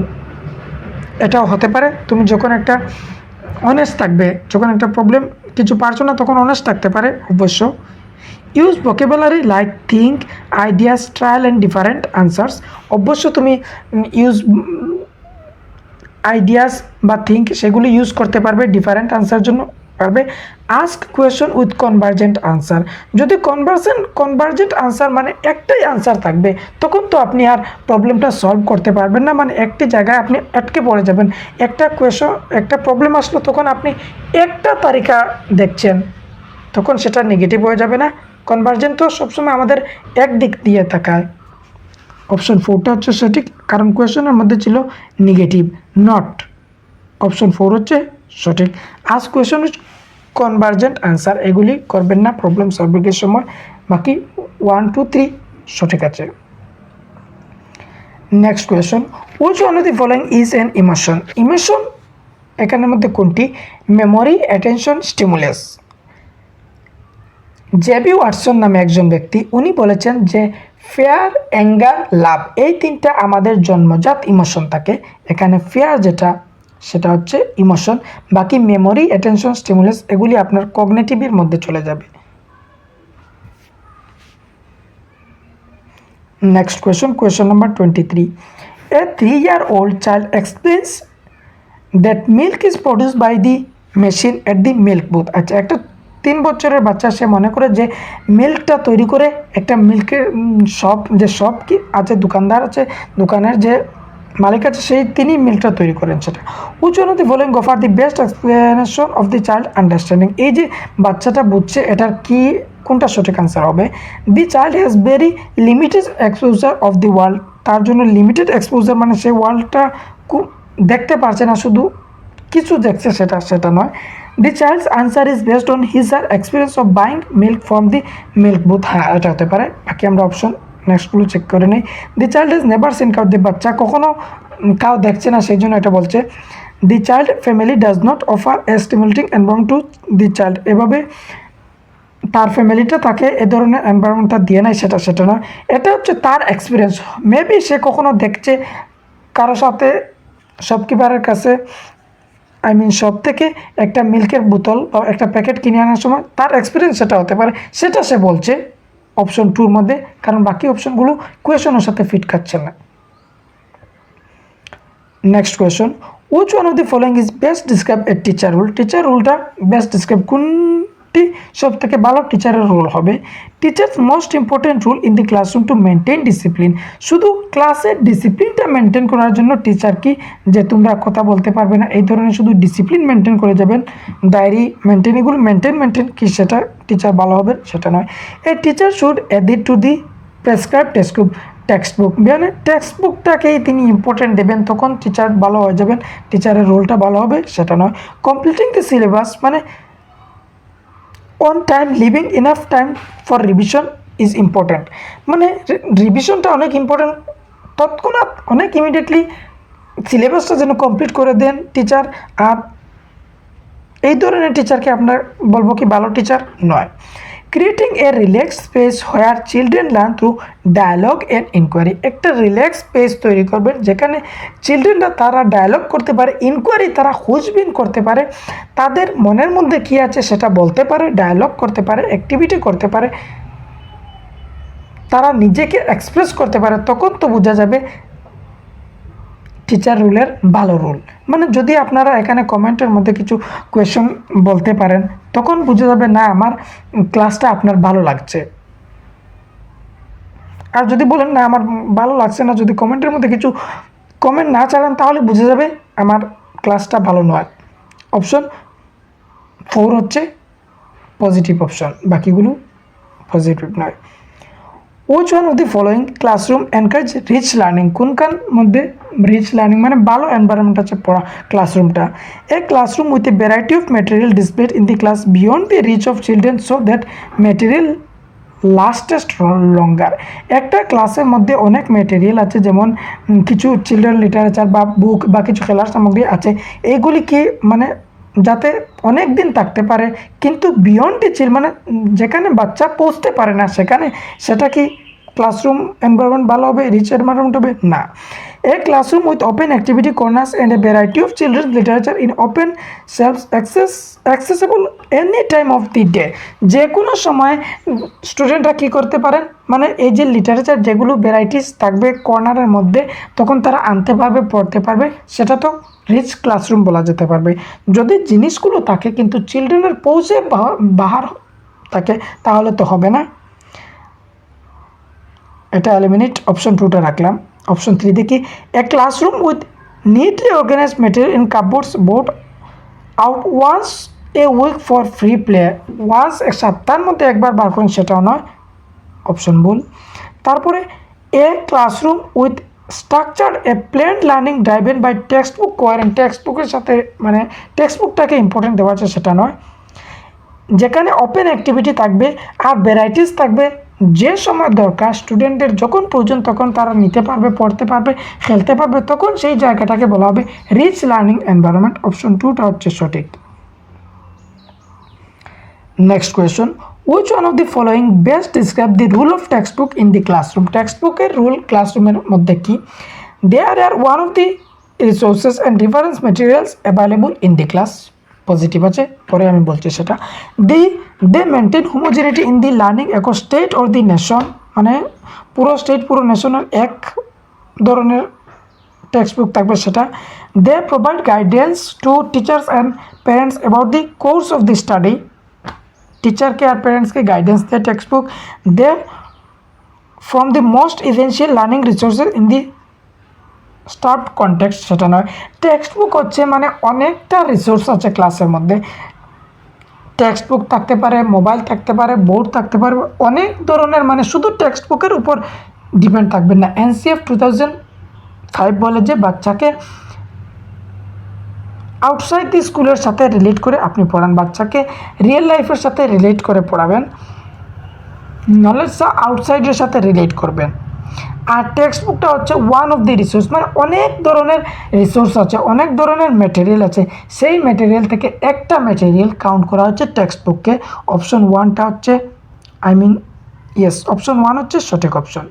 এটাও হতে পারে। তুমি যখন একটা অনেস্ট থাকবে, যখন একটা প্রবলেম কিছু পারছো না তখন অনেস্ট থাকতে পারে, অবশ্য। Use vocabulary like think, ideas, trial and different answers, অবশ্য তুমি ইউজ আইডিয়াস বা থিঙ্ক সেগুলি ইউজ করতে পারবে, ডিফারেন্ট আনসার জন্য পারবে। Ask question with convergent answer, যদি কনভার্জেন্ট আনসার মানে একটাই আনসার থাকবে তখন তো আপনি আর প্রবলেমটা সলভ করতে পারবেন না, মানে একটি জায়গায় আপনি আটকে পড়ে যাবেন। একটা কোয়েশন, একটা প্রবলেম আসলো তখন আপনি একটা তালিকা দেখছেন, তখন সেটা নেগেটিভ হয়ে যাবে না। কনভার্জেন্ট তো সবসময় আমাদের এক দিক দিয়ে তাকায়। অপশন 4টা হচ্ছে সঠিক, কারণ কোয়েশনের মধ্যে ছিল নেগেটিভ, নট। অপশন 4 হচ্ছে সঠিক। আজ কোয়েশন কনভার্জেন্ট আনসার এগুলি করবেন না প্রবলেম সলভিংয়ের সময়, বাকি 1, 2, 3 সঠিক আছে। Next question, which one of the following is an emotion? Emotion এখানের মধ্যে কোনটি? Memory, attention, stimulus. JB Watson নামে একজন ব্যক্তি, উনি বলেছেন যে ফেয়ার, অ্যাঙ্গার, লাভ এই তিনটা আমাদের জন্মজাত ইমোশন থাকে। এখানে ফেয়ার যেটা সেটা হচ্ছে ইমোশন, বাকি মেমোরি, অ্যাটেনশন, স্টিমুলাস এগুলি আপনার কগনিটিভের মধ্যে চলে যাবে। Next question number 23. A 3-year-old child explains that milk is produced by the machine at the milk booth. আচ্ছা, একটা 3 বছরের বাচ্চা সে মনে করে যে মিল্কটা তৈরি করে একটা মিল্কের শপ কি আছে, দোকানদার আছে, দোকানের যে মালিক আছে তিনি মিল্কটা তৈরি করেন সেটা। Which one of the following offer the best explanation of the child understanding? এই যে বাচ্চাটা বুঝছে এটার কি কোনটা সঠিক আনসার হবে? The child has very limited exposure of the world, তার জন্য লিমিটেড এক্সপোজার মানে সে ওয়ার্ল্ডটা দেখতে পারছে না, শুধু কিছু দেখছে সেটা নয়। The child's answer is based on his আর experience of buying milk from the milk booth. হ্যাঁ, এটা হতে পারে। বাকি আমরা অপশন নেক্সটগুলো চেক করে নিই। The child is never seen cow, the বাচ্চা কখনো কাউ দেখছে না, সেই জন্য এটা বলছে। The child family does not offer a stimulating environment to the child, এভাবে তার ফ্যামিলিটা তাকে এ ধরনের এনভায়রনমেন্টটা দিয়ে নেয়, সেটা নয়। এটা হচ্ছে তার এক্সপিরিয়েন্স। মেবি সে কখনো দেখছে কারো সাথে শপকিপারের কাছে, শপ থেকে একটা মিল্কের বোতল বা একটা প্যাকেট কিনে আনার সময় তার এক্সপিরিয়েন্স সেটা হতে পারে, সেটা সে বলছে অপশন 2 মধ্যে, কারণ বাকি অপশনগুলো কোয়েশনের সাথে ফিট খাচ্ছে না। Next question, which one of the following is best describe a teacher role. Teacher রুলটা বেস্ট ডিসক্রাইব কোনটি সব থেকে ভালো টিচারের রোল হবে? Teachers most important role in the classroom to maintain discipline. শুধু ক্লাসের ডিসিপ্লিনটা মেনটেন করার জন্য টিচার কি যে তোমরা কথা বলতে পারবে না এই ধরনের শুধু ডিসিপ্লিন মেনটেন করে যাবেন, ডায়েরি মেনটেন, এগুলো মেনটেন কি সেটা টিচার ভালো হবে সেটা নয়। A teacher should edit to the prescribe text book, মানে টেক্সট বুকটাকেই তিনি ইম্পর্টেন্ট দেবেন, তখন টিচার ভালো হয়ে যাবেন, টিচারের রোলটা ভালো হবে সেটা নয়। কমপ্লিটিং দি সিলেবাস, মানে on time, living enough time for revision is important, মানে রিভিশনটা অনেক ইম্পর্ট্যান্ট, তৎক্ষণাৎ অনেক ইমিডিয়েটলি সিলেবাসটা যেন কমপ্লিট করে দেন টিচার। আর এই ধরনের টিচারকে আমরা বলবো কি ভালো টিচার নয়। Creating a relax space where children learn through dialogue and inquiry, একটা রিল্যাক্স স্পেস তৈরি করবেন যেখানে চিলড্রেনরা তারা ডায়ালগ করতে পারে, ইনকোয়ারি তারা খুঁজবিন করতে পারে, তাদের মনের মধ্যে কী আছে সেটা বলতে পারে, ডায়ালগ করতে পারে, অ্যাক্টিভিটি করতে পারে, তারা নিজেকে এক্সপ্রেস করতে পারে, তখন তো বোঝা যাবে টিচার রুলের ভালো রুল। মানে যদি আপনারা এখানে কমেন্টের মধ্যে কিছু কোয়েশন বলতে পারেন, তখন বুঝে যাবে না আমার ক্লাসটা আপনার ভালো লাগছে। আর যদি বলেন না আমার ভালো লাগছে না, যদি কমেন্টের মধ্যে কিছু কমেন্ট না চালান, তাহলে বুঝে যাবে আমার ক্লাসটা ভালো নয়। অপশন 4 হচ্ছে পজিটিভ অপশন, বাকিগুলো পজিটিভ নয়। Which one of the following classroom encourage rich learning, কোনখান মধ্যে রিচ লার্নিং মানে ভালো এনভায়রনমেন্ট আছে পড়া ক্লাসরুমটা? A classroom with a variety of material displayed in the class beyond the reach of children so that material lasts longer. একটা ক্লাসের মধ্যে অনেক ম্যাটেরিয়াল আছে, যেমন কিছু চিলড্রেন লিটারেচার বা বুক বা কিছু খেলার সামগ্রী আছে, এইগুলি কি মানে যাতে অনেক দিন থাকতে পারে, কিন্তু বিয়ন্ড দি চিল মানে যেখানে বাচ্চা পৌঁছতে পারে না সেখানে, সেটা কি ক্লাসরুম এনভায়রনমেন্ট ভালো হবে, রিচ এনভায়রনমেন্ট হবে না। এ classroom with open activity corners and a variety of children's literature in open selves accessible any time of the day, যে কোনো সময় স্টুডেন্টরা কী করতে পারেন, মানে এই যে লিটারেচার যেগুলো ভ্যারাইটিস থাকবে কর্নারের মধ্যে, তখন তারা আনতে পারবে, পড়তে পারবে, সেটা তো রিচ ক্লাসরুম বলা যেতে পারবে। যদি জিনিসগুলো থাকে কিন্তু চিলড্রেনের পৌঁছে বাহার থাকে, তাহলে তো হবে না। এটা এলিমিনেট, অপশন 2টা রাখলাম। অপশন 3 দেখি, a classroom with neatly organized material in cupboards brought out once a week for free play, once এক সপ্তাহের মধ্যে একবার বার করেন, সেটাও নয়, অপশন ভুল। তারপরে a classroom with structure a planned learning driven by textbook current, টেক্সট বুকের সাথে মানে টেক্সট বুকটাকে ইম্পর্টেন্ট দেওয়া আছে, সেটা নয়। যেখানে ওপেন অ্যাক্টিভিটি থাকবে আর ভ্যারাইটিস থাকবে, যে সময় দরকার স্টুডেন্টদের যখন প্রয়োজন তখন তারা নিতে পারবে, পড়তে পারবে, খেলতে পারবে, তখন সেই জায়গাটাকে বলা হবে রিচ লার্নিং এনভায়রনমেন্ট। অপশন 2টা হচ্ছে সঠিক। Next question, which one of the following best describe the role of textbook in the classroom, টেক্সট বুকের রুল ক্লাসরুমের মধ্যে কি? There are one of the resources and reference materials available in the class, positive আছে, পরে আমি বলছি সেটা। They maintain homogeneity in the learning across state or the nation, মানে পুরো স্টেট পুরো নেশনের এক ধরনের টেক্সট বুক থাকবে, সেটা। They provide guidance to teachers and parents about the course of the study, টিচারকে আর প্যারেন্টসকে গাইডেন্স দেয় textbook. They form the most essential learning resources in the staff context, সেটা নয়। টেক্সট বুক হচ্ছে মানে অনেকটা রিসোর্স আছে ক্লাসের মধ্যে, টেক্সট বুক থাকতে পারে, মোবাইল থাকতে পারে, বোর্ড থাকতে পারে, অনেক ধরনের, মানে শুধু টেক্সট বুকের উপর ডিপেন্ড থাকবে না। NCF 2005 বলে যে বাচ্চাকে আউটসাইড দি স্কুলের সাথে রিলেট করে আপনি পড়ান, বাচ্চাকে রিয়েল লাইফের সাথে রিলেট করে পড়াবেন, নলেজটা আউটসাইডের সাথে রিলেট করবেন। আর টেক্সট বুকটা হচ্ছে ওয়ান অফ দি রিসোর্স, মানে অনেক ধরনের রিসোর্স আছে, অনেক ধরনের ম্যাটেরিয়াল আছে, সেই ম্যাটেরিয়াল থেকে একটা ম্যাটেরিয়াল কাউন্ট করা হচ্ছে টেক্সট বুককে। অপশন ওয়ানটা হচ্ছে অপশন ওয়ান হচ্ছে সঠিক option.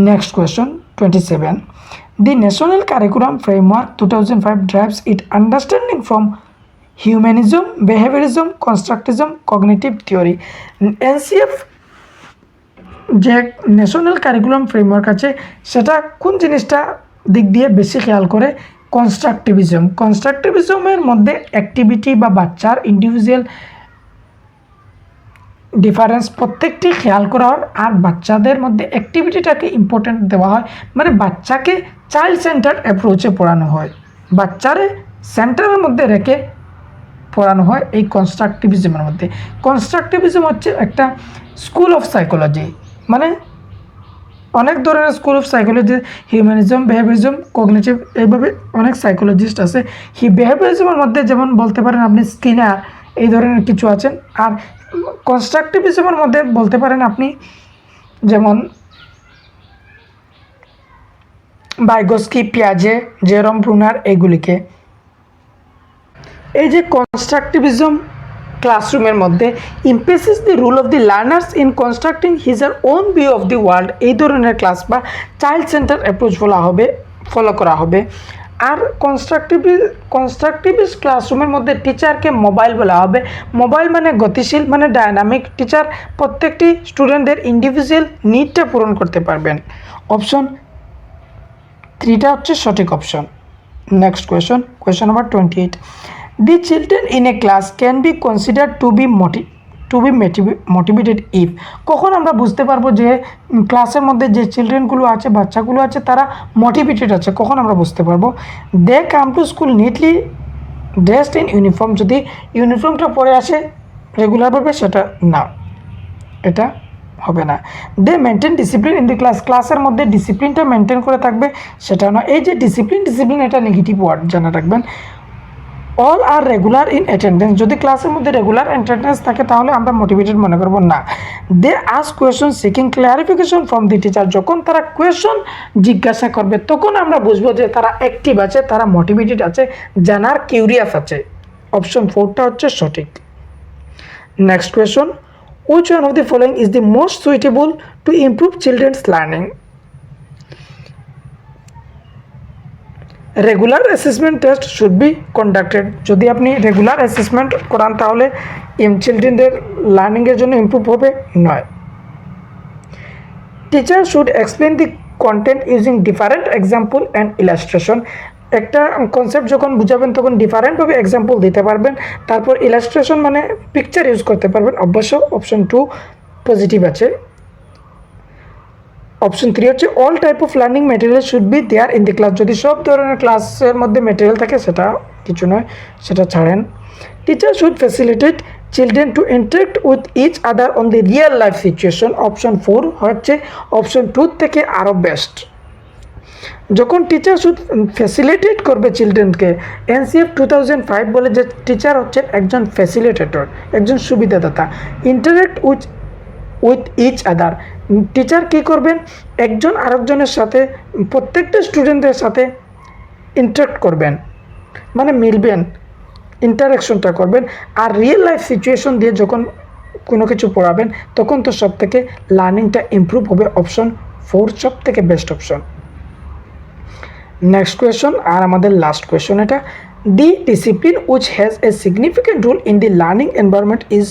Next question 27. The National Curriculum Framework 2005 drives its understanding from humanism, behaviorism, constructivism, cognitive theory. NCF যে ন্যাশনাল কারিকুলাম ফ্রেমওয়ার্ক আছে সেটা কোন জিনিসটা দিক দিয়ে বেশি খেয়াল করে? কনস্ট্রাকটিভিজমের মধ্যে অ্যাক্টিভিটি বা বাচ্চার ইন্ডিভিজুয়াল ডিফারেন্স প্রত্যেকটি খেয়াল করা হয়, আর বাচ্চাদের মধ্যে অ্যাক্টিভিটিটাকে ইম্পর্টেন্ট দেওয়া হয়, মানে বাচ্চাকে চাইল্ড সেন্টার অ্যাপ্রোচে পড়ানো হয়, বাচ্চারে সেন্টারের মধ্যে রেখে পড়ানো হয় এই কনস্ট্রাকটিভিজমের মধ্যে। কনস্ট্রাকটিভিজম হচ্ছে একটা স্কুল অফ সাইকোলজি, মানে অনেক ধরনের school of psychology, humanism, behaviourism, cognitive, এইভাবে অনেক সাইকোলজিস্ট আছে। বিহেভিয়ারিজমের মধ্যে যেমন বলতে পারেন আপনি স্কিনার, এই ধরনের কিছু আছেন। আর কনস্ট্রাকটিভিজমের মধ্যে বলতে পারেন আপনি যেমন ভাইগোস্কি, পিয়াজে, জেরম ব্রুনার, এগুলিকে। এই যে কনস্ট্রাকটিভিজম ক্লাসরুমের মধ্যে emphasizes the role of the learners in constructing his her own view of the world, এই ধরনের ক্লাস বা চাইল্ড সেন্টার অ্যাপ্রোচ ফলো করা হবে। আর কনস্ট্রাকটিভিস্ট ক্লাসরুমের মধ্যে টিচারকে মোবাইল বলা হবে। মোবাইল মানে গতিশীল, মানে ডায়নামিক। টিচার প্রত্যেকটি স্টুডেন্টদের ইন্ডিভিজুয়াল নিডটা পূরণ করতে পারবেন। অপশন 3টা হচ্ছে সঠিক option. Next question number 28. The children in a class can be considered to be motivated if, কখন আমরা বুঝতে পারবো যে ক্লাসের মধ্যে যে চিলড্রেনগুলো আছে, বাচ্চাগুলো আছে, তারা মোটিভেটেড আছে? কখন আমরা বুঝতে পারবো? They come to school neatly dressed in uniform, যদি ইউনিফর্মটা পরে আসে রেগুলারভাবে, সেটা না, এটা হবে না। They maintain discipline in the class, ক্লাসের মধ্যে ডিসিপ্লিনটা মেনটেন করে থাকবে, সেটা না। এই যে ডিসিপ্লিন এটা নেগেটিভ ওয়ার্ড, জানা রাখবেন। All are regular in attendance, যদি ক্লাসের মধ্যে রেগুলার অ্যাটেন্ডেন্স থাকে তাহলে আমরা মোটিভেটেড মনে করবো না। They ask question seeking clarification from the teacher, যখন তারা কোয়েশ্চন জিজ্ঞাসা করবে তখন আমরা বুঝবো যে তারা অ্যাক্টিভ আছে, তারা মোটিভেটেড আছে, জানার কিউরিয়াস আছে। অপশন 4টা হচ্ছে সঠিক। Next question, which one of the following is the most suitable to improve children's learning? Regular assessment test should be conducted, যদি আপনি রেগুলার অ্যাসেসমেন্ট করান তাহলে চিলড্রেনদের লার্নিংয়ের জন্য ইমপ্রুভ হবে নয়। Teacher should explain the content using different example and illustration, একটা concept যখন বুঝাবেন তখন ডিফারেন্টভাবে এক্সাম্পল দিতে পারবেন, তারপর ইলাস্ট্রেশন মানে পিকচার ইউজ করতে পারবেন। অবশ্য অপশন 2 পজিটিভ আছে। অপশন 3 হচ্ছে all type of learning material should be there in the class, যদি সব ধরনের ক্লাসের মধ্যে ম্যাটেরিয়াল থাকে সেটা কিছু নয়, সেটা ছাড়েন। Teacher should facilitate children to interact with each other on the real life situation, option 4 হচ্ছে অপশন 2 থেকে আরও বেস্ট। যখন টিচার শুড ফ্যাসিলিটেট করবে চিলড্রেনকে, NCF 2005 বলে যে টিচার হচ্ছে একজন ফ্যাসিলিটেটর, একজন সুবিধাদাতা। Interact with each other, teacher কী করবেন? একজন আরেকজনের সাথে, প্রত্যেকটা স্টুডেন্টদের সাথে ইন্টারেক্ট করবেন, মানে মিলবেন, ইন্টারাকশনটা করবেন। আর রিয়েল লাইফ সিচুয়েশন দিয়ে যখন কোনো কিছু পড়াবেন তখন তো সব থেকে লার্নিংটা ইমপ্রুভ হবে। অপশন 4 সব থেকে বেস্ট অপশন। নেক্সট কোয়েশ্চন আর আমাদের লাস্ট কোয়েশ্চন এটা, the discipline which has a significant role in the learning environment is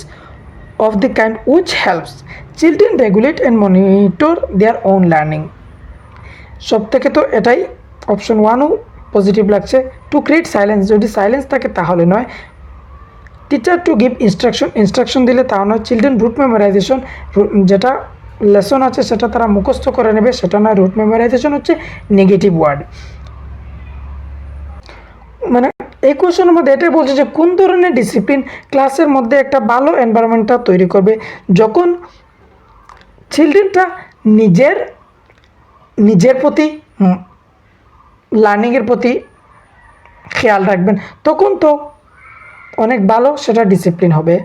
of the kind which helps children regulate and monitor their own learning, সব থেকে তো এটাই option 1ও positive লাগছে। To create silence, যদি silence থাকে তাহলে নয়। টিচার টু গিভ ইনস্ট্রাকশন দিলে তাও নয়। চিলড্রেন রুট মেমোরাইজেশন, যেটা লেসন আছে সেটা তারা মুখস্থ করে নেবে, সেটা নয়। রুট মেমোরাইজেশন হচ্ছে নেগেটিভ ওয়ার্ড। মানে এই কোয়েশনের মধ্যে এটাই বলছে যে কোন ধরনের ডিসিপ্লিন ক্লাসের মধ্যে একটা ভালো এনভায়রনমেন্টটা তৈরি করবে, যখন চিলড্রেনটা নিজের প্রতি লার্নিংয়ের প্রতি খেয়াল রাখবেন, তখন তো অনেক ভালো সেটা ডিসিপ্লিন হবে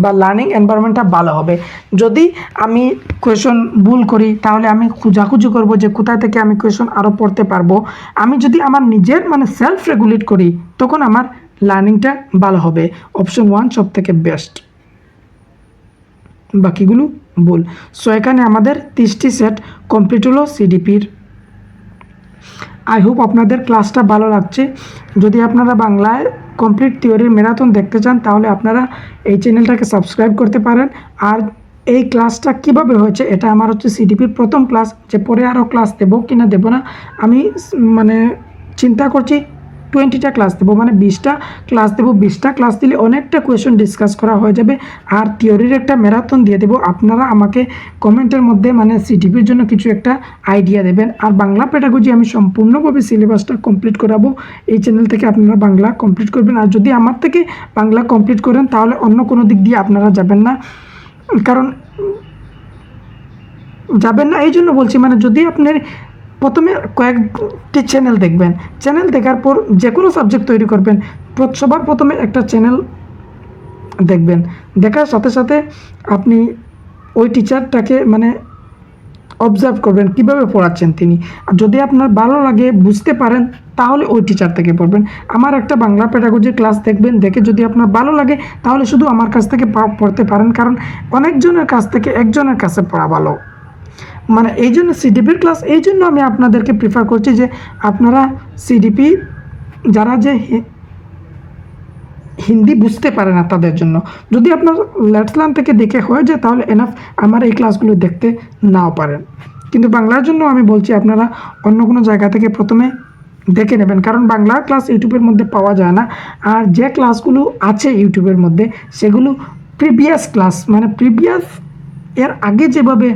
বা লার্নিং এনভায়রনমেন্টটা ভালো হবে। যদি আমি কোয়েশন ভুল করি তাহলে আমি খোঁজাখুঁজি করব যে কোথা থেকে আমি কোয়েশন আরও পড়তে পারবো। আমি যদি আমার নিজের মানে সেলফ রেগুলেট করি তখন আমার লার্নিংটা ভালো হবে। অপশন 1 সব থেকে বেস্ট, বাকিগুলো ভুল। সো এখানে আমাদের 30টি সেট কমপ্লিট হলো সিডিপির। আই হোপ আপনাদের ক্লাসটা ভালো লাগছে। যদি আপনারা বাংলায় কমপ্লিট থিওরির ম্যারাথন দেখতে চান তাহলে আপনারা এই চ্যানেলটাকে সাবস্ক্রাইব করতে পারেন। আর এই ক্লাসটা কিভাবে হয়েছে, এটা আমার হচ্ছে সিডিপির প্রথম ক্লাস, যে পরে আরও ক্লাস দেবো কি না দেবো না আমি মানে চিন্তা করছি। 20টা ক্লাস দেবো, মানে 20টা ক্লাস দেবো। 20টা ক্লাস দিলে অনেকটা কোয়েশন ডিসকাস করা হয়ে যাবে। আর থিওরির একটা ম্যারাথন দিয়ে দেবো। আপনারা আমাকে কমেন্টের মধ্যে মানে সিডিপির জন্য কিছু একটা আইডিয়া দেবেন। আর বাংলা পেডাগজি আমি সম্পূর্ণভাবে সিলেবাসটা কমপ্লিট করাবো। এই চ্যানেল থেকে আপনারা বাংলা কমপ্লিট করবেন। আর যদি আমার থেকে বাংলা কমপ্লিট করেন তাহলে অন্য কোনো দিক দিয়ে আপনারা যাবেন না, কারণ যাবেন না এই জন্য বলছি, মানে যদি আপনার প্রথমে কয়েকটি চ্যানেল দেখবেন, চ্যানেল দেখার পর যে কোনো সাবজেক্ট তৈরি করবেন, সবার প্রথমে একটা চ্যানেল দেখবেন। দেখার সাথে সাথে আপনি ওই টিচারটাকে মানে অবজার্ভ করবেন কীভাবে পড়াচ্ছেন তিনি। আর যদি আপনার ভালো লাগে, বুঝতে পারেন, তাহলে ওই টিচার থেকে পড়বেন। আমার একটা বাংলা পেডাগজির ক্লাস দেখবেন, দেখে যদি আপনার ভালো লাগে তাহলে শুধু আমার কাছ থেকে পড়তে পারেন, কারণ অনেকজনের কাছ থেকে একজনের কাছে পড়া ভালো। মানে এই জন্য সিডিপির ক্লাস এই জন্য আমি আপনাদেরকে প্রিফার করছি যে আপনারা সিডিপি যারা যে হিন্দি বুঝতে পারে না তাদের জন্য, যদি আপনার লেটস লার্ন থেকে দেখে হয়ে যায় তাহলে এনাফ, আমার এই ক্লাসগুলো দেখতে নাও পারেন। কিন্তু বাংলার জন্য আমি বলছি আপনারা অন্য কোনো জায়গা থেকে প্রথমে দেখে নেবেন, কারণ বাংলা ক্লাস ইউটিউবের মধ্যে পাওয়া যায় না। আর যে ক্লাসগুলো আছে ইউটিউবের মধ্যে সেগুলো প্রিভিয়াস ক্লাস, মানে প্রিভিয়াস এর আগে যেভাবে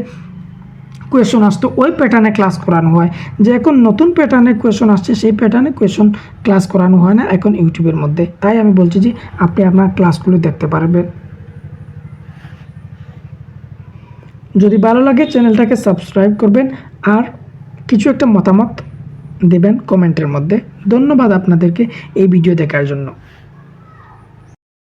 কোয়েশন আসতো ওই প্যাটার্নে ক্লাস করানো হয়। যে এখন নতুন প্যাটার্নে কোয়েশন আসছে সেই প্যাটার্নে কোয়েশন ক্লাস করানো হয় না এখন ইউটিউবের মধ্যে। তাই আমি বলছি যে আপনি আপনার ক্লাসগুলো দেখতে পারবেন। যদি ভালো লাগে চ্যানেলটাকে সাবস্ক্রাইব করবেন আর কিছু একটা মতামত দেবেন কমেন্টের মধ্যে। ধন্যবাদ আপনাদেরকে এই ভিডিও দেখার জন্য।